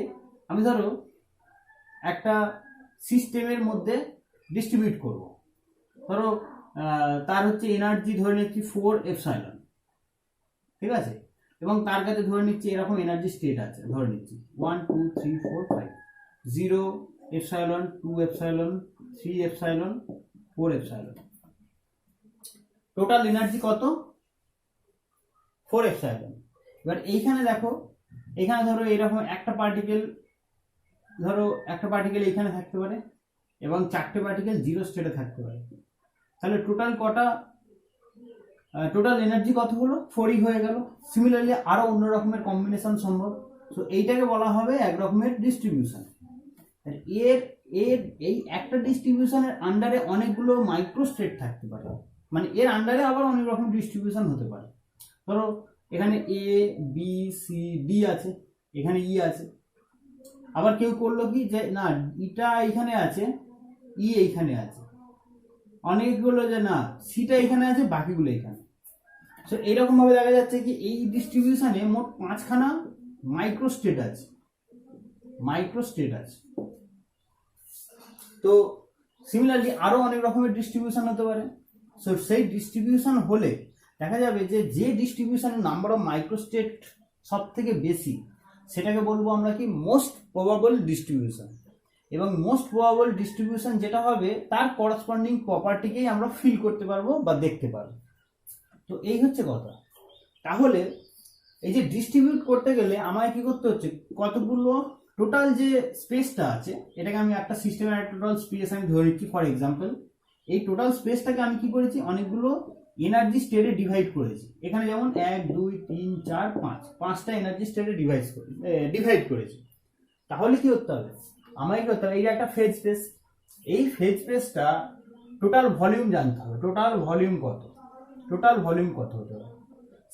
আমি ধরো একটা সিস্টেমের মধ্যে ডিস্ট্রিবিউট করব। ধরো তার হচ্ছে এনার্জি ধরে নিচ্ছি 4 এপসাইলন, ঠিক আছে, এবং তার কাছে ধরে নিচ্ছি এরকম এনার্জি স্টেট আছে, ধরে নিচ্ছি 1 2 3 4 5, 0 epsilon, 2 epsilon, 3 epsilon, 4 epsilon. Total energy কত, 4 এপসাইলন। এবার এইখানে দেখো, এখানে ধরো এরকম একটা পার্টিকেল, ধরো একটা পার্টিকেল এইখানে থাকতে পারে, এবং 4টে পার্টিকেল 0 স্টেটে থাকতে পারে। তাহলে টোটাল এনার্জি কত হলো, 4ই হয়ে গেল। সিমিলারলি আরো অন্য রকমের কম্বিনেশন সম্ভব। সো এইটাকে বলা হবে এক রকমের ডিস্ট্রিবিউশন। এর এই একটা ডিস্ট্রিবিউশনের আন্ডারে অনেকগুলো মাইক্রো স্টেট থাকতে পারে, মানে এর আন্ডারে আবার অনেক রকম ডিস্ট্রিবিউশন হতে পারে। ধরো এখানে এ বি সি ডি আছে, এখানে ই আছে। আবার কেউ করলো কি, যে না ইটা এইখানে আছে, ই এইখানে আছে, অনেকগুলো যে না সিটা এখানে আছে, বাকিগুলো এখানে। সো এইরকম ভাবে দেখা যাচ্ছে কি এই ডিস্ট্রিবিউশনে মোট 5খানা মাইক্রো স্টেট আছে। তো সিমিলারলি আরো অনেক রকমের ডিস্ট্রিবিউশন হতে পারে। সো সেই ডিস্ট্রিবিউশন হলে দেখা যাবে যে ডিস্ট্রিবিউশনের নাম্বার অফ মাইক্রো স্টেট সব থেকে বেশি, সেটাকে বলবো আমরা কি, মোস্ট প্রবাবল ডিস্ট্রিবিউশন। এবং মোস্ট প্রবাবল ডিস্ট্রিবিউশন যেটা হবে, তার করসপন্ডিং প্রপার্টিকেই আমরা ফিল করতে পারবো বা দেখতে পারবো। তো এই হচ্ছে কথা। তাহলে এই যে ডিস্ট্রিবিউট করতে গেলে আমায় কি করতে হচ্ছে, কতগুলো টোটাল যে স্পেসটা আছে, এটাকে আমি একটা সিস্টেমের একটা টোটাল স্পেস আমি ধরে নিচ্ছি ফর এক্সাম্পল। এই টোটাল স্পেসটাকে আমি কি করেছি, অনেকগুলো এনার্জি স্টেটে ডিভাইড করেছি। এখানে যেমন 1 2 3 4 5, 5টা এনার্জি স্টেটে ডিভাইড করেছি। তাহলে কি করতে হবে, আমায় কি করতে হবে, এই একটা ফেজ স্পেস, এই ফেজ স্পেসটা টোটাল ভলিউম জানতে হবে। টোটাল ভলিউম কত হতে হবে,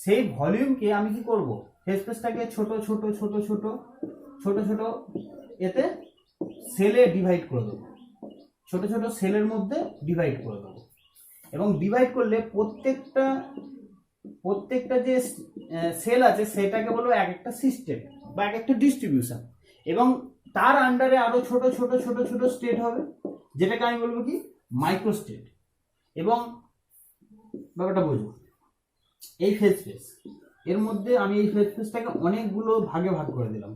সেই ভলিউমকে আমি কি করব, ফেজ স্পেসটাকে ছোট এতে সেলে ডিভাইড করে দেবো, ছোট সেলের মধ্যে ডিভাইড করে দেবো। এবং ডিভাইড করলে প্রত্যেকটা যে সেল আছে সেটাকে বলবো এক একটা সিস্টেম বা এক একটা ডিস্ট্রিবিউশন, এবং তার আন্ডারে আরো ছোট স্টেট হবে, যেটাকে আমি বলবো কি, মাইক্রো স্টেট। এবং ব্যাপারটা বুঝো, এই ফেজ স্পেস এর মধ্যে আমি এই ফেজ স্পেসটাকে অনেকগুলো ভাগে ভাগ করে দিলাম,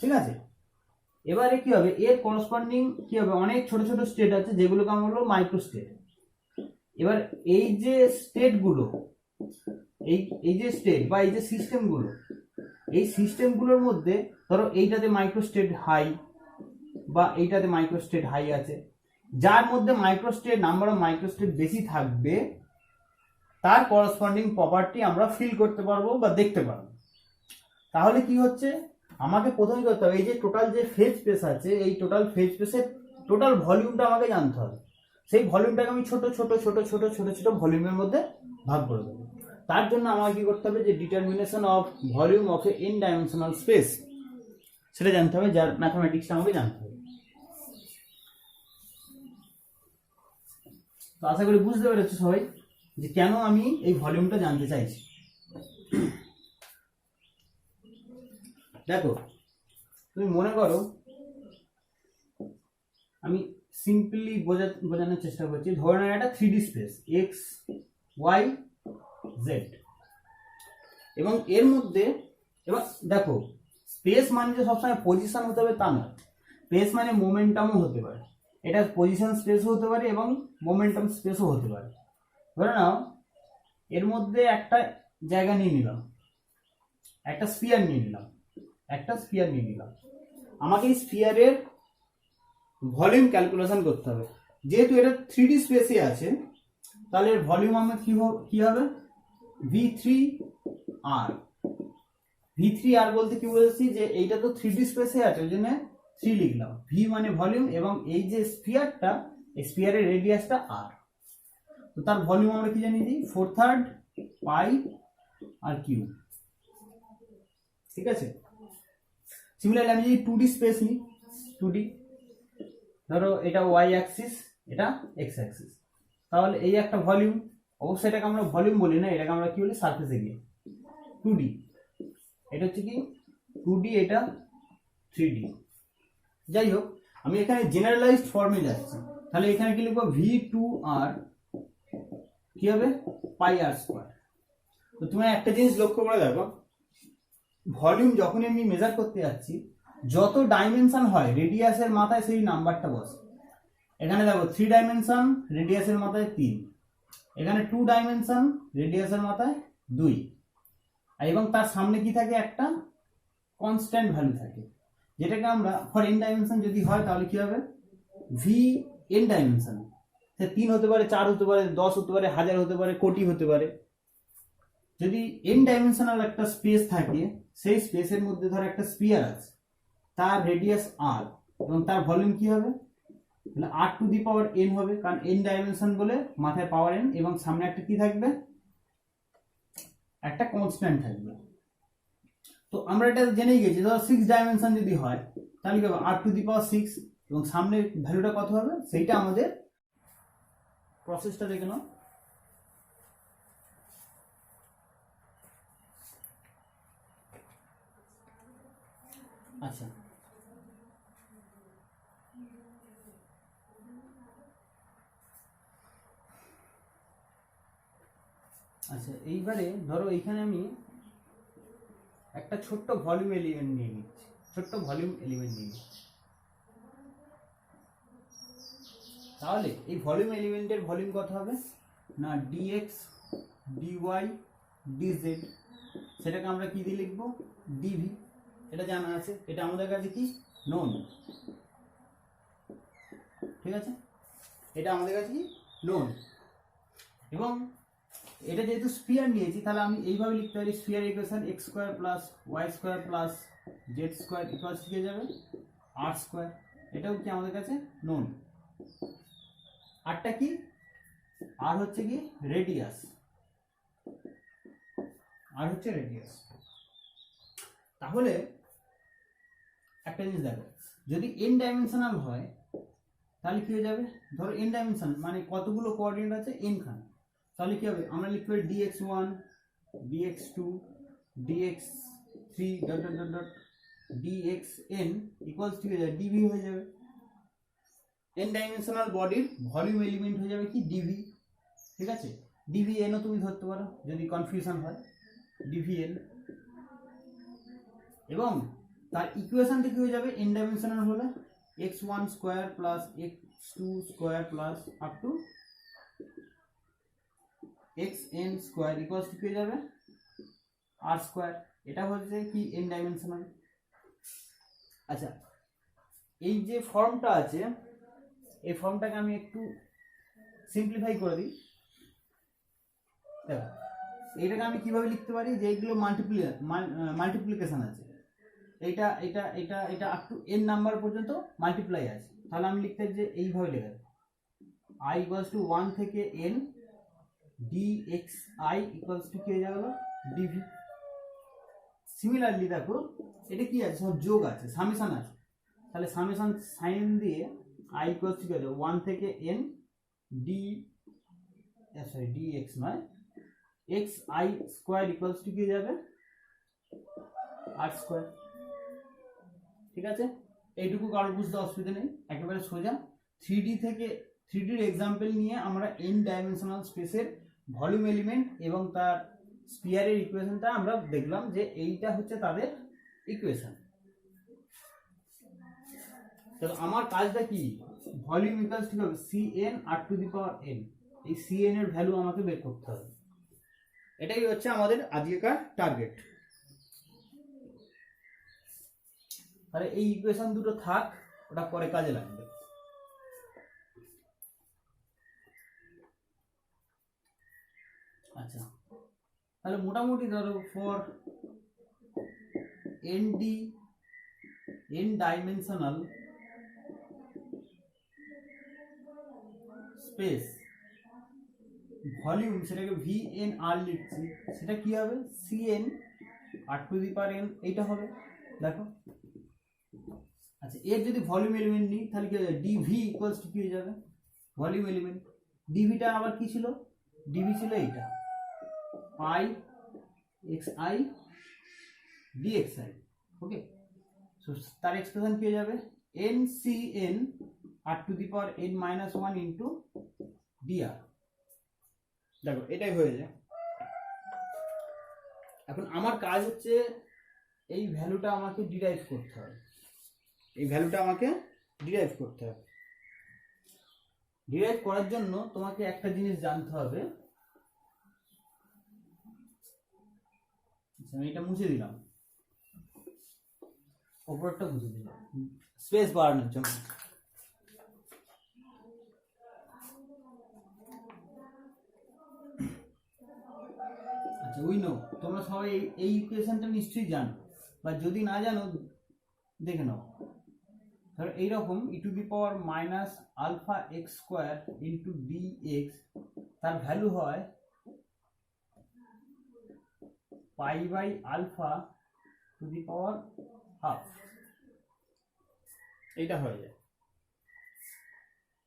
ঠিক আছে। এবারে কি হবে, এর করসপন্ডিং কি হবে, অনেক ছোট স্টেট আছে, যেগুলোকে আমরা বলবো মাইক্রো স্টেট। এবার এই যে স্টেটগুলো, এই যে স্টেট বা এই যে সিস্টেমগুলো, এই সিস্টেমগুলোর মধ্যে ধরো এইটাতে মাইক্রো স্টেট হাই বা এইটাতে মাইক্রো স্টেট হাই আছে, যার মধ্যে নাম্বার অফ মাইক্রো স্টেট বেশি থাকবে তার করসপন্ডিং প্রপার্টি আমরা ফিল করতে পারবো বা দেখতে পারবো। তাহলে কি হচ্ছে, আমাকে প্রথমে করতে হবে এই যে টোটাল যে ফেজ স্পেস আছে, এই টোটাল ফেজ স্পেসের টোটাল ভলিউমটা আমাকে জানতে হবে। সেই ভলিউমটাকে আমি ছোট ছোট ছোট ছোট ছোট ছোট ভলিউমের মধ্যে ভাগ করে দেবো। তার জন্য আমাকে কি করতে হবে, যে determination of volume of A n dimensional space সেটা জানতে হবে, যার ম্যাথমেটিক্সটা আমাকে জানতে হবে। তো আশা করি বুঝতে পেরেছো সবাই যে কেন আমি এই ভলিউমটা জানতে চাইছি। দেখো তুমি মনে করো, আমি সিম্পলি বোঝানোর চেষ্টা করছি। ধরে নাও একটা 3D space x Y Z, এবং এর মধ্যে এবার দেখো স্পেস মানে যে সবসময় পজিশন হতে হবে তা না, স্পেস মানে মোমেন্টামও হতে পারে। এটা পজিশন স্পেসও হতে পারে এবং মোমেন্টাম স্পেসও হতে পারে। ধরে নাও এর মধ্যে একটা জায়গা নিয়ে নিলাম, একটা স্ফিয়ার নিয়ে নিলাম, আমাকে এই স্ফিয়ারের ভলিউম ক্যালকুলেশন করতে হবে। যেহেতু এটা 3D স্পেসে আছে, তাহলে এর ভলিউম আমার কি হবে, V3R। V3R বলতে কি বলেছি, যে এইটা তো 3D স্পেসে আছে, ওই জন্য 3 লিখলাম। V মানে ভলিউম, এবং এই যে স্ফিয়ারটা, এই স্ফিয়ারের রেডিয়াসটা R। তো তার ভলিউম আমরা কি জানি, যে 4/3 পাই আর কিউ। ঠিক আছে। সিমিলারলি আমি যদি 2D স্পেস নিই, 2D ধরো এটা ওয়াই অ্যাক্সিস, এটা এক্স অ্যাক্সিস, তাহলে এই একটা ভলিউম। অবশ্যই এটাকে আমরা ভলিউম বলি না, এটাকে আমরা কি বলি, সারফেস এরিয়া। 2D এটা হচ্ছে কি 2D, এটা 3D। যাই হোক, আমি এখানে জেনারেলাইজড ফর্মে যাচ্ছি। তাহলে এখানে কি লিখবো, V2R কি হবে, পাই আর স্কোয়ার। তো তুমি একটা জিনিস লক্ষ্য করে দেখো, ভলিউম যখন আমি মেজার করতে যাচ্ছি, যত ডাইমেনশন হয় রেডিয়াসের মাথায় সেই নাম্বারটা বসে। এখানে দেখো 3 ডাইমেনশন, রেডিয়াসের মাথায় 3। এখানে 2 ডাইমেনশন, রেডিয়াসের মাথায় 2। এবং তার সামনে কি থাকে, একটা কনস্ট্যান্ট ভ্যালু থাকে, যেটাকে আমরা ফর n ডাইমেনশন যদি হয় তাহলে কি হবে, ভি n ডাইমেনশন। সে 3 হতে পারে, 4 হতে পারে, 10 হতে পারে, 1000 হতে পারে, কোটি হতে পারে। যদি n ডাইমেনশনাল একটা স্পেস থাকে, সেই স্পেসের মধ্যে ধর একটা স্ফিয়ার আছে, তার রেডিয়াস r, এবং তার ভলিউম কি হবে, r⁴n হবে, কারণ n ডাইমেনশন বলে মাথায় পাওয়ার n, এবং সামনে একটা কি থাকবে, একটা কনস্ট্যান্ট থাকবে। তো আমরা এটা জেনেই গেছি, ধর 6 ডাইমেনশন যদি হয় তাহলে কি হবে, r⁶, এবং সামনের ভ্যালুটা কত হবে, সেইটা আমাদের প্রসেসটা দেখে নাও। আচ্ছা, এইবারে ধরো এইখানে আমি একটা ছোট্ট ভলিউম এলিমেন্ট নিয়ে নিচ্ছি, তাহলে এই ভলিউম এলিমেন্টের ভলিউম কত হবে না, dx dy dz, সেটাকে আমরা কি দিয়ে লিখবো, dv। এটা জানা আছে, এটা আমাদের কাছে কি নোন। ঠিক আছে, এটা আমাদের কাছে কি নোন। এবং এটা যেহেতু স্ফিয়ার নিয়েছি, তাহলে আমি এইভাবে লিখতে পারি, sphere equation x² + y² + z² equals কি হয়ে যাবে, r²। এটাও কি আমাদের কাছে নোন। আরটা কি, আর হচ্ছে কি রেডিয়াস, তাহলে একটা জিনিস দেখো, যদি n ডাইমেনশনাল হয় তাহলে কি হয়ে যাবে, ধরো n ডাইমেনশন মানে কতগুলো কোঅর্ডিনেট আছে, n খান, তাহলে কি হবে, আমরা লিখতে পারি dx1 dx2 dx3 dxn equals কি হয়ে যাবে, dv হয়ে যাবে। n ডাইমেনশনাল বডির ভলিউম এলিমেন্ট হয়ে যাবে কি, dv। ঠিক আছে, dvn ও তুমি ধরতে পারো যদি কনফিউশন হয়, dvn। এবং তার ইকুয়েশনটা কি হয়ে যাবে, n ডাইমেনশনাল হলে x1² + x2² up to xn² equals কি হয়ে যাবে, r²। এটা হচ্ছে কি n ডাইমেনশনাল। আচ্ছা, এই যে ফর্মটা আছে, এই ফর্মটাকে আমি একটু সিম্পলিফাই করে দিই। দেখো এটাকে আমি কিভাবে লিখতে পারি, যে এইগুলো মাল্টিপ্লিকেশন আছে, এটা এটা এটা এটা আপ টু n নাম্বার পর্যন্ত মাল্টিপ্লাই আছে, তাহলে আমি লিখতে যে এইভাবে লেখা i ইকুয়ালস টু 1 থেকে n dxi ইকুয়ালস টু কি হয়ে যাবে dv। সিমিলারলি দেখো এটা কি আছে, সব যোগ আছে, সামেশন আছে, তাহলে সামেশন সাইন দিয়ে i ইকুয়ালস টু কি হবে 1 থেকে n dx নয় xi স্কয়ার ইকুয়ালস টু কি হয়ে যাবে r স্কয়ার। ঠিক আছে, এইটুকু কারোর বুঝতে অসুবিধা নেই, একেবারে সোজা। 3D এর এক্সাম্পল নিয়ে আমরা n ডাইমেনশনাল স্পেসের ভলিউম এলিমেন্ট এবং তার স্পিয়ারের ইকুয়েশনটা আমরা দেখলাম যে এইটা হচ্ছে তাদের ইকুয়েশন। তো আমার কাজটা কি, ভলিউম ইকুয়ালস টু হবে cn r two the power n, এই cn এর ভ্যালু আমাকে বের করতে হবে, এটাই হচ্ছে আমাদের আজকেকার টার্গেট। তাহলে এই ইকুয়েশন দুটো থাক, ওটা পরে কাজে লাগবে। আচ্ছা, তাহলে মোটামুটি ধরো for n dimensional space volume, সেটাকে VNR লিখছি, সেটা কি হবে CN r two the power n, এইটা হবে। দেখো আচ্ছা, এর যদি ভলিউম এলিমেন্ট নিই তাহলে কি হবে dv ইকুয়ালস টু কি হয়ে যাবে ভলিউম এলিমেন্ট, dvটা আবার কি ছিল, dv ছিল এইটা পাই xi dxi। ওকে, সো তার এক্সপ্রেশন কি হয়ে যাবে ncn r two the power n minus 1 into dr। দেখো এটাই হয়ে যায়। এখন আমার কাজ হচ্ছে এই ভ্যালুটা আমাকে ডিরাইভ করতে হবে, এই ভ্যালুটা আমাকে ডিরাইভ করতে হবে। ডিরাইভ করার জন্য তোমাকে একটা জিনিস জানতে হবে, আমি এটা মুছে দিলাম, ওপরটা মুছে দিলাম স্পেস বাড়ানোর জন্য। আচ্ছা, উই নো তোমরা সবাই এই ইকুয়েশনটা নিশ্চয়ই জানো, বা যদি না জানো দেখে নাও। ধরো এইরকম e to the power minus alpha x square into dx, তার ভ্যালু হয় pi by alpha to the power half, এইটা হয়ে যায়।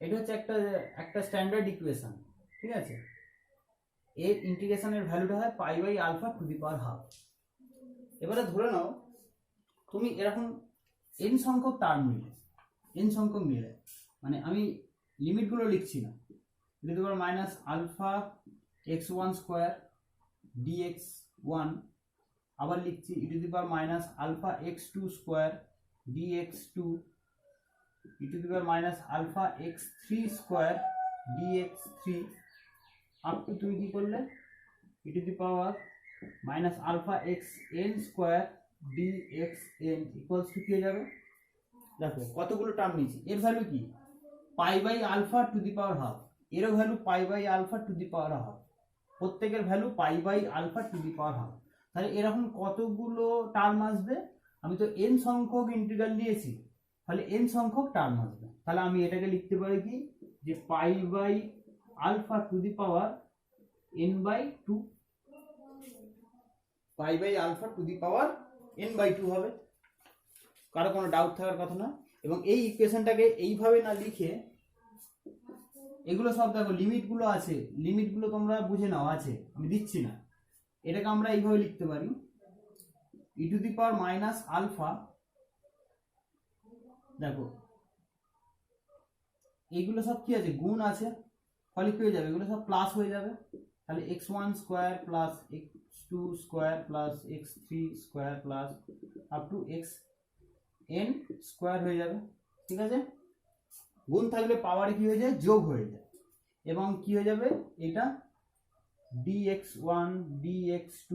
এটা হচ্ছে একটা স্ট্যান্ডার্ড ইকুয়েশন, ঠিক আছে। এর ইন্টিগ্রেশনের ভ্যালুটা হয় pi by alpha to the power half. এবারে ধরে নাও তুমি এরকম n সংখ্যক টার্ম নিলে, মানে আমি লিমিটগুলো লিখছি না, e to the power minus alpha x one square dx one, আবার লিখছি e to the power minus alpha x two square dx two, e to the power minus alpha x three square dx three, up to তুমি কি করলে e to the power minus alpha x n square dx n equals to কি হয়ে যাবে। দেখো কতগুলো term নিয়েছি, এর ভ্যালু কি pi by alpha to the power half, এরও value pi by alpha to the power half, প্রত্যেকের value pi by alpha to the power half. তাহলে এরকম কতগুলো টার্ম আসবে, আমি তো n সংখ্যক ইন্টিগ্রাল নিয়েছি, তাহলে n সংখ্যক টার্ম আসবে। তাহলে আমি এটাকে লিখতে পারি কি, যে pi by alpha to the power n by two, pi by alpha to the power n by two হবে, কারো কোনো ডাউট থাকার কথা না। এবং এই ইকুয়েশনটাকে এইভাবে না লিখে, এগুলো সব দেখো লিমিটগুলো আছে, লিমিটগুলো তোমরা বুঝে নাও, আছে আমি দিচ্ছি না, এটাকে আমরা এইভাবে লিখতে পারি e to the power minus alpha, দেখো এইগুলো সব কি আছে গুণ আছে, ফলে কি হয়ে যাবে এগুলো সব প্লাস হয়ে যাবে, তাহলে x one square plus x two square plus x three square plus up to x n square হয়ে যাবে। ঠিক আছে, গুণ থাকলে পাওয়ারে কি হয়ে যায় যোগ হয়ে যায়, এবং কি হয়ে যাবে এটা dx1 dx2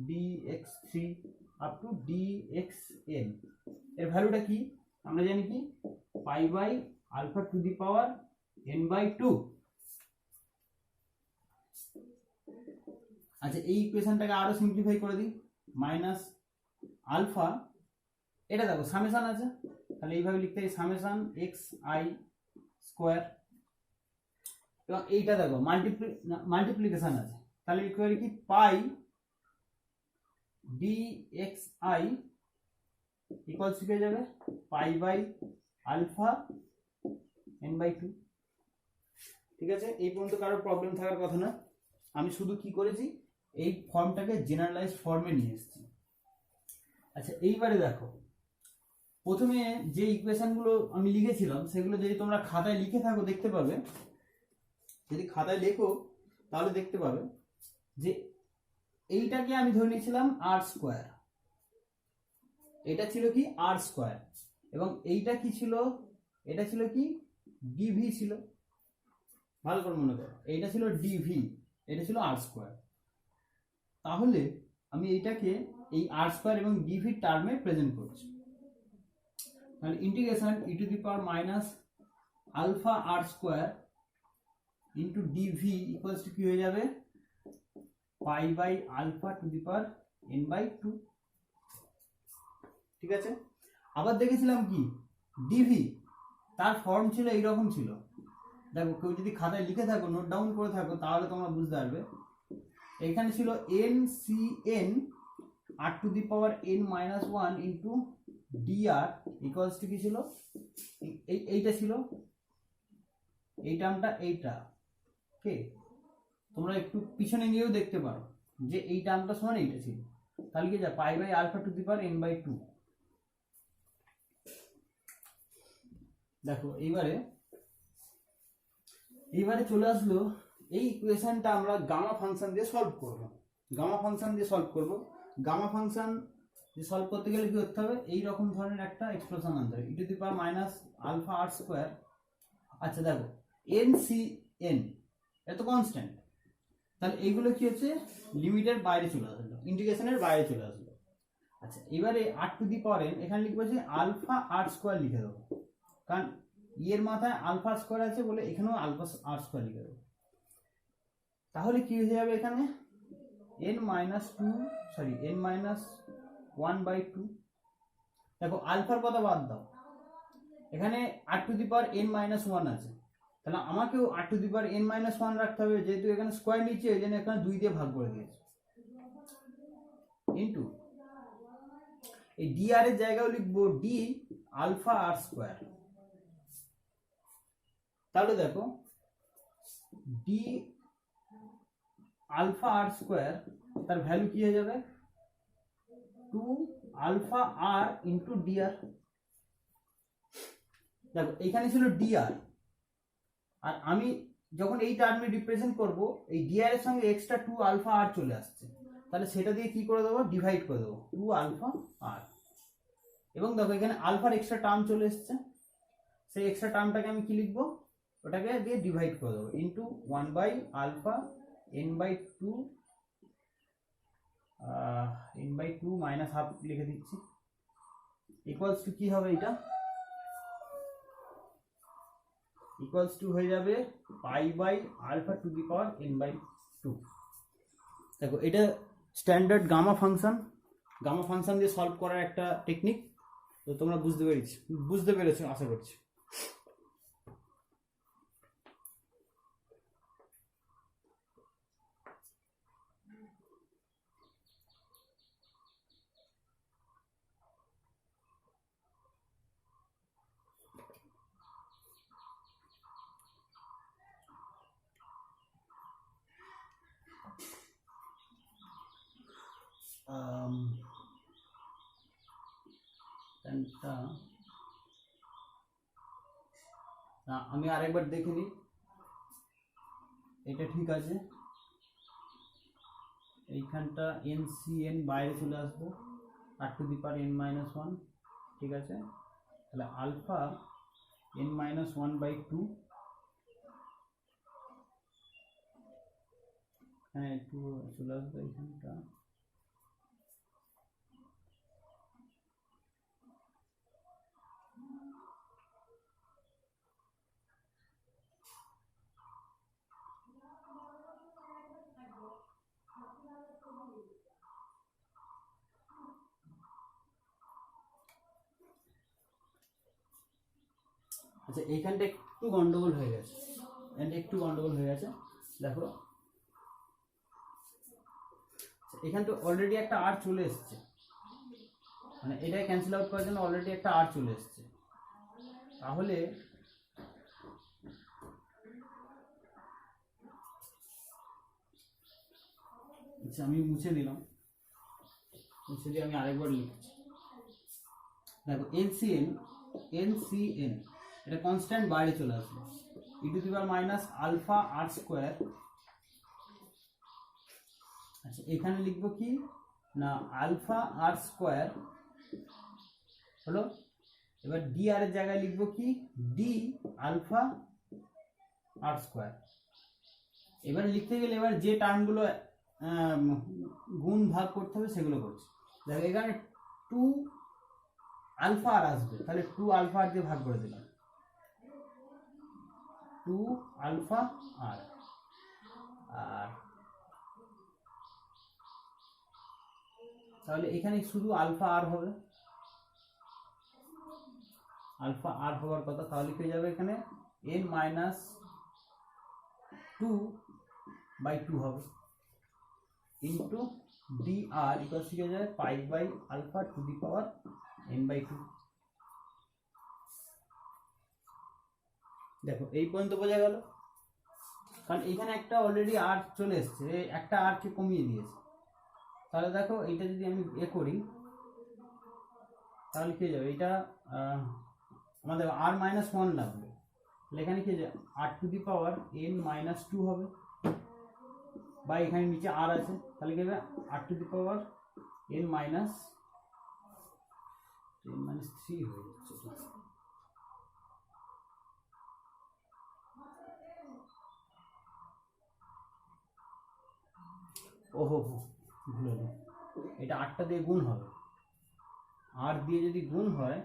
dx3 up to dxn, এর ভ্যালুটা কি আমরা জানি কি pi by alpha to the power n by two. আচ্ছা এই ইকুয়েশনটাকে আরো সিম্পলিফাই করে দিই, মাইনাস আলফা, এটা দেখো সামেশন আছে, তাহলে এইভাবে লিখতে হয় সামেশন এক্স আই স্কোয়ার, এবং এইটা দেখো মাল্টিপ্লিকেশন আছে, তাহলে লিখতে পারি কি pi d x i equals হয়ে যাবে pi by alpha n by two. ঠিক আছে, এই পর্যন্ত কারো প্রবলেম থাকার কথা না। আমি শুধু কি করেছি, এই ফর্মটাকে জেনারেলাইজ ফর্মে নিয়ে এসেছি। আচ্ছা এইবারে দেখো, প্রথমে যে ইকুয়েশনগুলো আমি লিখেছিলাম সেগুলো যদি তোমরা খাতায় লিখে থাকো দেখতে পাবে, যদি খাতায় লেখো তাহলে দেখতে পাবে যে এইটাকে আমি ধরে নিয়েছিলাম আর স্কোয়ার, এটা ছিল কি আর স্কোয়ার, এবং এইটা কি ছিল, এটা ছিল কি ডিভি ছিল, ভালো করে মনে করো এইটা ছিল ডিভি, এটা ছিল আর স্কোয়ার। তাহলে আমি এইটাকে এই আর স্কোয়ার এবং ডিভি টার্মে প্রেজেন্ট করছি, তাহলে integration e to the power minus alpha r square into d v equals to কি হয়ে যাবে pi by alpha to the power n by two. ঠিক আছে, আবার দেখেছিলাম কি ডিভি, তার ফর্ম ছিল এইরকম ছিল, দেখো কেউ যদি খাতায় লিখে থাকো নোট ডাউন করে থাকো তাহলে তোমরা বুঝতে পারবে, এখানে ছিল n c n r to the power n minus one into d r equals to কি ছিল, এইটা ছিল এই টার্মটা, এইটা ওকে, তোমরা একটু পিছনে গিয়েও দেখতে পারো যে এই টার্মটা সমান এইটা ছিল, তাহলে কি যা pi by alpha to the power n by two. দেখো এইবারে চলে আসলো এই ইকুয়েশনটা আমরা গামা ফাংশন দিয়ে সলভ করব, গামা ফাংশন দিয়ে সলভ করব। গামা ফাংশন দিয়ে সলভ করতে গেলে কি করতে হবে, এই রকম ধরনের একটা এক্সপ্রেশন আনতে হবে, e to the power minus alpha r square. আচ্ছা দেখো এন সি এন এত কনস্ট্যান্ট, তাহলে এইগুলো কি হচ্ছে লিমিটের বাইরে চলে আসলো, ইন্টিগ্রেশনের বাইরে চলে আসলো। আচ্ছা এবারে আর টু দি পাওয়ার এন এখানে লিখবো যে আলফা আর স্কোয়ার লিখে দেবো, কারণ এর মাথায় আলফা স্কোয়ার আছে বলে এখানেও আলফা আর স্কোয়ার লিখে দেবো। তাহলে কি হয়ে যাবে এখানে n minus two sorry n minus one by two. দেখো আলফার কথা বাদ দাও, এখানে r to the power n minus one আছে, তাহলে আমাকেও r to the power n minus one রাখতে হবে, যেহেতু এখানে স্কোয়ার নিচে এই জন্য এখানে 2 দিয়ে ভাগ করে দিয়েছে, ইন্টু এই ডি আর এর জায়গায় লিখবো ডি আলফা আর স্কোয়ার। তাহলে দেখো ডি আলফা আর স্কোয়ার তার ভ্যালু কি হয়ে যাবে 2 আলফা আর ইন্টু ডিআর। দেখো এখানে ছিল ডিআর, আর আমি যখন এই টার্মে রিপ্রেজেন্ট করব এই ডিআর এর সঙ্গে এক্সট্রা 2 আলফা আর চলে আসছে, তাহলে সেটা দিয়ে কি করে দেবো ডিভাইড করে দেবো 2 আলফা আর, এবং দেখো এখানে আলফার এক্সট্রা টার্ম চলে এসছে, সেই এক্সট্রা টার্মটাকে আমি কি লিখবো, ওটাকে দিয়ে ডিভাইড করে দেবো into 1 by alpha n by two, n by two minus half লিখে দিচ্ছি, ইকুয়ালস টু কি হবে, এটা ইকুয়ালস টু হয়ে যাবে pi by alpha to the power n by two. দেখো এটা স্ট্যান্ডার্ড গামা ফাংশন দিয়ে সলভ করার একটা টেকনিক, তো তোমরা বুঝতে পেরেছো আশা করছি। আমি আরেকবার দেখে নিই এটা ঠিক আছে, এইখানটা এন সি এন বাইরে চলে আসবো r to the power n minus one, ঠিক আছে, তাহলে alpha n minus one by two, হ্যাঁ একটু চলে আসবে এইখানটা, আচ্ছা এইখানটা একটু গন্ডগোল হয়ে গেছে, দেখো এখান তো অলরেডি একটা আর চলে এসছে, মানে এটাই ক্যান্সেল আউট করার জন্য অলরেডি একটা আর চলে এসছে। তাহলে আচ্ছা আমি মুছে দিলাম, মুছে দিয়ে আমি আরেকবার লিখছি। দেখো এনসিএন এটা কনস্ট্যান্ট বাইরে চলে আসবে, e to the power minus alpha r square. আচ্ছা এখানে লিখবো কি না আলফা আর স্কোয়ার হলো, এবার ডি আর এর জায়গায় লিখবো কি ডি আলফা আর স্কোয়ার। এবার লিখতে গেলে এবার যে টার্মগুলো গুণ ভাগ করতে হবে সেগুলো করছি। দেখো এখানে 2 আলফা আর আসবে, তাহলে 2 আলফা আর দিয়ে ভাগ করে দিলাম, 2 আলফা আর, আর তাহলে এখানে শুধু আলফা আর হবে, আলফা আর হওয়ার কথা। তাহলে কি হয়ে যাবে এখানে n মাইনাস 2/2 হবে ইন্টু ডি আর ইকুয়াল হয়ে যাবে pi by alpha to the power n/2। দেখো এই পর্যন্ত বোঝা গেল, কারণ এখানে একটা অলরেডি আর চলে এসছে, একটা আর কে কমিয়ে দিয়েছে। তাহলে দেখো এইটা যদি আমি করি তাহলে কি হয়ে যাবে, এটা আমাদের আর মাইনাস 1 লাগবে, তাহলে এখানে কি হয়ে যাবে আর টু দি পাওয়ার n-2 হবে, বা এখানে নিচে আর আছে, তাহলে কি হবে আর টু দি পাওয়ার n-3 হয়ে যাচ্ছে। ওহো ভুল হলো, এটা 8টা দিয়ে গুণ হবে, আর দিয়ে যদি গুণ হয়,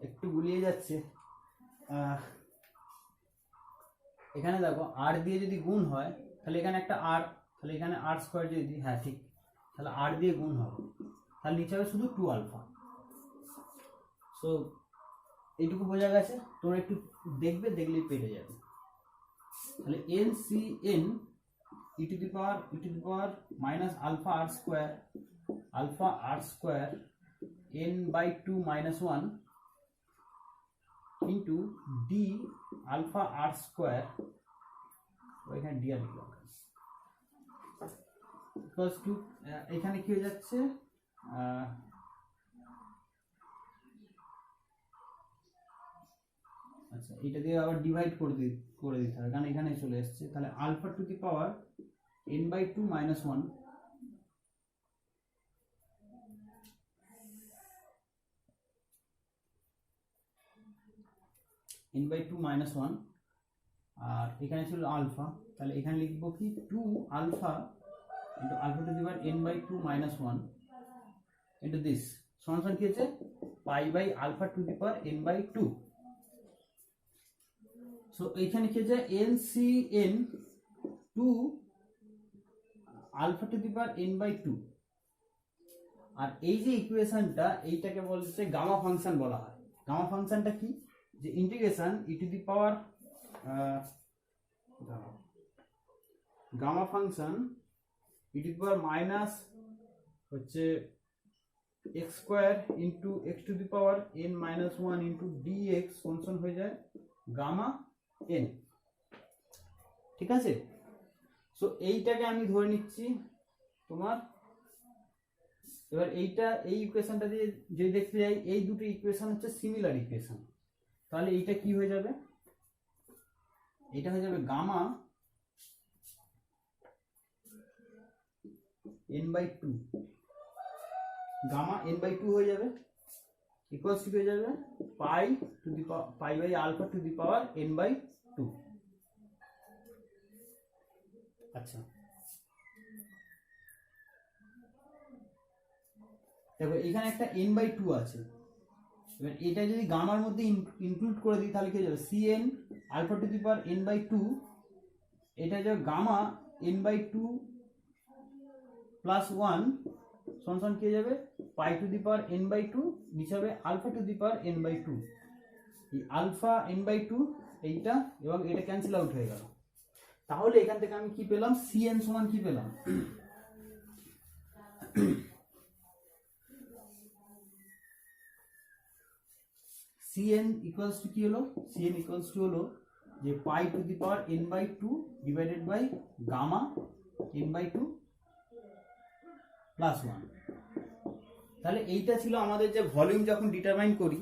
একটু গুলিয়ে যাচ্ছে, এখানে দেখো আর দিয়ে যদি গুণ হয় তাহলে এখানে একটা আর, তাহলে এখানে আর স্কোয়ার যদি দিই, হ্যাঁ ঠিক, তাহলে আর দিয়ে গুণ হবে, তাহলে নিচে হবে শুধু 2 আলফা। সো এইটুকু বোঝা গেছে, তোমরা একটু দেখবে, দেখলেই পেরে যাবে। তাহলে n c n e to the power minus alpha r square n/2 minus 1 into d alpha r square, এখানে ডি আর লিখলাম, প্লাস 2, এখানে কি হয়ে যাচ্ছে আচ্ছা এটা দিয়ে আবার ডিভাইড করে দিতে হবে, কারণ এখানে চলে এসছে। তাহলে alpha to the power n/2 minus 1 n/2 minus 1, আর এখানে ছিল আলফা, তাহলে এখানে লিখবো কি 2 alpha into alpha to the power n/2 minus 1 into this সমান কি হচ্ছে pi by alpha to the power n/2। So এইখানে কি হচ্ছে NCN 2 alpha to the power n/2, আর এই যে ইকুয়েশনটা এইটাকে বলছে গামা ফাংশন বলা হয়। গামা ফাংশনটা কি, যে integration e to the power gamma function e to the power minus হচ্ছে x square into x to the power n-1 into dx function হয়ে যায় গামা এন, ঠিক আছে। সো এইটাকে আমি ধরে নিচ্ছি তোমার, এবার এইটা এই ইকুয়েশনটা দিয়ে যদি দেখতে যাই, এই দুটো ইকুয়েশন হচ্ছে সিমিলার ইকুয়েশন, তাহলে এইটা কি হয়ে যাবে, এটা হয়ে যাবে গামা n/2, গামা n/2 হয়ে যাবে ইকুয়ালস টু হয়ে যাবে pi by alpha to the power n/2। আচ্ছা দেখো এখানে একটা n/2 আছে, এবার এটা যদি গামার মধ্যে ইনক্লুড করে দিই তাহলে কি হয়ে যাবে cn alpha to the power n/2, এটা যাবে গামা n/2 প্লাস 1 সমান কি হয়ে যাবে pi to the power n/2, নিচে হবে alpha to the power n/2। এই আলফা এন বাই টু এইটা এবং এটা ক্যান্সেল আউট হয়ে গেল। তাহলে এখান থেকে আমি কি পেলাম, সিএন সমান কি পেলাম, সিএন ইকুয়ালস টু কি হলো, সিএন ইকুয়ালস টু হলো যে pi to the power n by two divided by gamma n by two plus one. তাহলে এইটা ছিল আমাদের যে ভলিউম যখন ডিটারমাইন করি,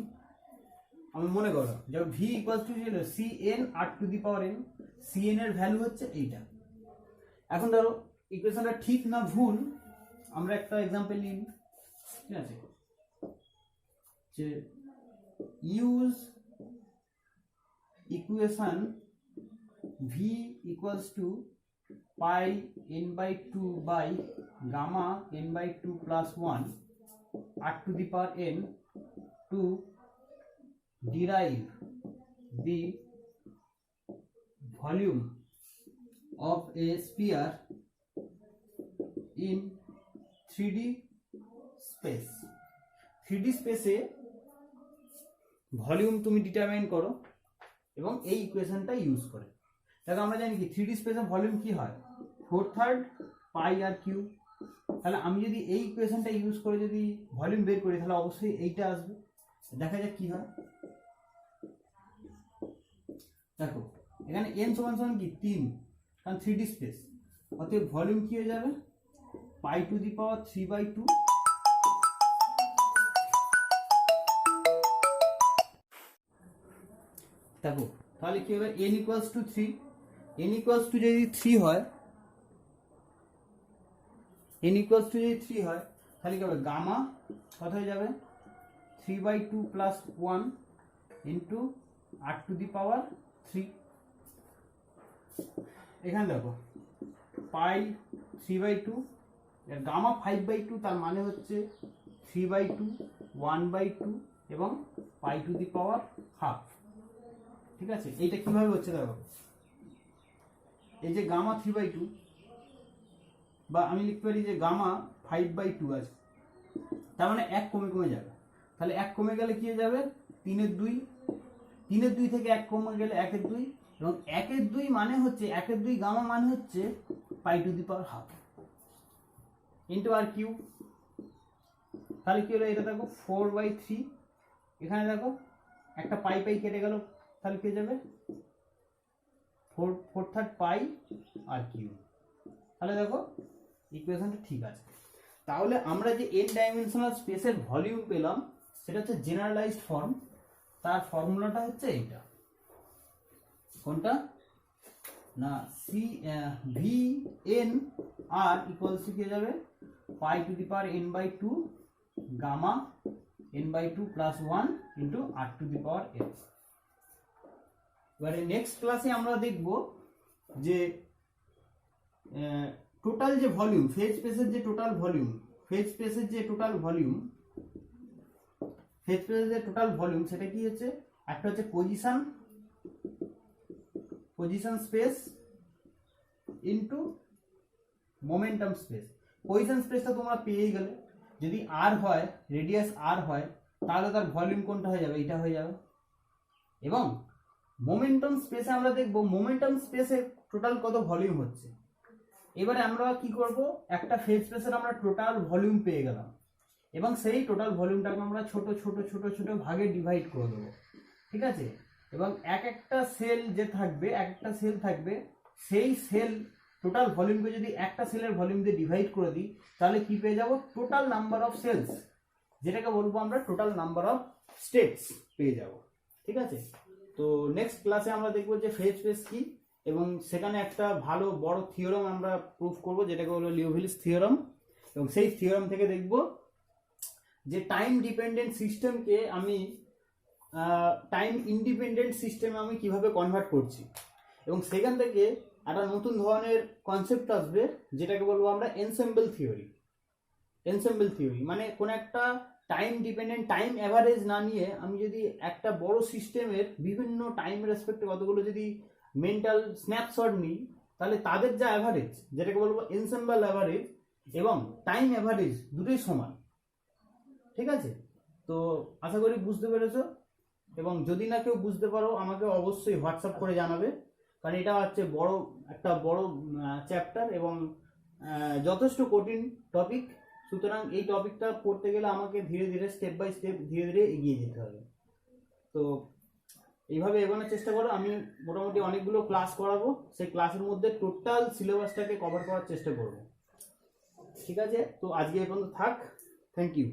আমি মনে করো যখন ভি ইকুয়ালস টু ছিল c n r to the power n, c n এর ভ্যালু হচ্ছে এইটা। এখন ধরো ইকুয়েশনটা ঠিক না ভুল, আমরা একটা এক্সাম্পল নিই, ঠিক আছে, যে use equation v equals to pi n by two by gamma n by two plus one r to the power n to derive the volume of a sphere in 3D space। 3D স্পেসে volume তুমি determine করো এবং এই ইকুয়েশনটা use করে। দেখো আমরা জানি কি 3D স্পেসে ভলিউম কি হয়, 4/3 পাই আর কিউ। তাহলে আমি যদি এই ইকুয়েশনটা ইউজ করে যদি ভলিউম বের করি তাহলে অবশ্যই এইটা আসবে। দেখা যাক কি হয়। দেখো এখানে n সমান সমান কি 3, কারণ 3D স্পেস, অতএব ভলিউম কি হয়ে যাবে পাই টু দি পাওয়ার 3/2। দেখো তাহলে কি হবে, n equals to 3, n equals to যদি 3 হয়, n ইকুয়ালস টু যদি 3 হয় তাহলে কি হবে, গামা কত হয়ে যাবে 3/2 plus 1 into r to the power 3। এখানে দেখো পাই 3/2 এর গামা 5/2, তার মানে হচ্ছে 3/2 1/2 এবং পাই টু দি পাওয়ার হাফ। ঠিক আছে, এইটা কিভাবে হচ্ছে দেখো, এই যে গামা 3/2 বা আমি লিখতে পারি যে গামা 5/2 আছে, তার মানে 1 কমে কমে যাবে। তাহলে 1 কমে গেলে কি হয়ে যাবে 3/2, 3/2 থেকে 1 কমে গেলে 1/2 এবং 1/2 মানে হচ্ছে 1/2 গামা মানে হচ্ছে pi to the power half into r cube. তাহলে কি হলো, এটা দেখো 4/3, এখানে দেখো একটা পাই পাই কেটে গেল, তাহলে কি হয়ে যাবে 4/3 পাই আর কিউ। তাহলে দেখো ইকুয়েশনটা ঠিক আছে। তাহলে আমরা যে n ডাইমেনশনাল স্পেসের ভলিউম পেলাম সেটা হচ্ছে জেনারেলাইজড ফর্ম, তার ফর্মুলাটা হচ্ছে এইটা, কোনটা না, c v n r equals to কি হয়ে যাবে pi to the power n by two gamma n by two plus one into r to the power n। এবারে নেক্সট ক্লাসে আমরা দেখব যে টোটাল যে ভলিউম, ফেজ স্পেসের যে টোটাল ভলিউম, ফেজ স্পেসের যে টোটাল ভলিউম, ফেজ স্পেসের যে টোটাল ভলিউম সেটা কি হচ্ছে, একটা হচ্ছে position space into momentum space. Position স্পেসটা তোমরা পেয়েই গেলে, যদি আর হয়, রেডিয়াস আর হয়, তাহলে তার ভলিউম কোনটা হয়ে যাবে, এটা হয়ে যাবে। এবং মোমেন্টাম স্পেসে আমরা দেখব মোমেন্টাম স্পেসে টোটাল কত ভলিউম হচ্ছে। এবারে আমরা কি করব, একটা ফেজ স্পেসের আমরা টোটাল ভলিউম পেয়ে গেলাম এবং সেই টোটাল ভলিউমটাকে আমরা ছোট ছোট ছোট ছোট ভাগে ডিভাইড করে দেবো। ঠিক আছে, এবং এক একটা সেল যে থাকবে, এক একটা সেল থাকবে, সেই সেল টোটাল ভলিউমকে যদি একটা সেলের ভলিউম দিয়ে ডিভাইড করে দিই তাহলে কি পেয়ে যাব, টোটাল নাম্বার অফ সেলস, যেটাকে বলবো আমরা টোটাল নাম্বার অফ স্টেটস পেয়ে যাব। ঠিক আছে, তো নেক্সট ক্লাসে আমরা দেখবো যে ফেজ স্পেস কি এবং সেখানে একটা ভালো বড় থিওরাম আমরা প্রুফ করব যেটাকে হলো লিওভিলস থিওরাম, এবং সেই থিওরাম থেকে দেখব যে টাইম ডিপেন্ডেন্ট সিস্টেমকে আমি টাইম ইন্ডিপেন্ডেন্ট সিস্টেমে আমি কিভাবে কনভার্ট করছি। এবং সেখান থেকে একটা নতুন ধরনের কনসেপ্ট আসবে যেটাকে বলবো আমরা এনসেম্বল থিওরি। এনসেম্বল থিওরি মানে কোন একটা টাইম ডিপেন্ডেন্ট টাইম অ্যাভারেজ না নিয়ে আমি যদি একটা বড় সিস্টেমের বিভিন্ন টাইম রেসপেক্টে কতগুলো যদি মেন্টাল স্ন্যাপশট নিই তাহলে তাদের যা অ্যাভারেজ, যেটাকে বলবো এনসেম্বল অ্যাভারেজ এবং টাইম অ্যাভারেজ দুটোই সমান। ঠিক আছে, তো আশা করি বুঝতে পেরেছো। এবং যদি না কেউ বুঝতে পারো আমাকে অবশ্যই হোয়াটসঅ্যাপ করে জানাবে, কারণ এটা হচ্ছে একটা বড় চ্যাপ্টার এবং যথেষ্ট কঠিন টপিক। সুতরাং এই টপিকটা পড়তে গেলে আমাকে ধীরে ধীরে স্টেপ বাই স্টেপ ধীরে ধীরে এগিয়ে যেতে হবে। তো এইভাবে এগোনোর চেষ্টা করো। আমি মোটামুটি অনেকগুলো ক্লাস করাবো, সেই ক্লাসের মধ্যে টোটাল সিলেবাসটাকে কভার করার চেষ্টা করব। ঠিক আছে, তো আজকে এই পর্যন্ত থাক। Thank you.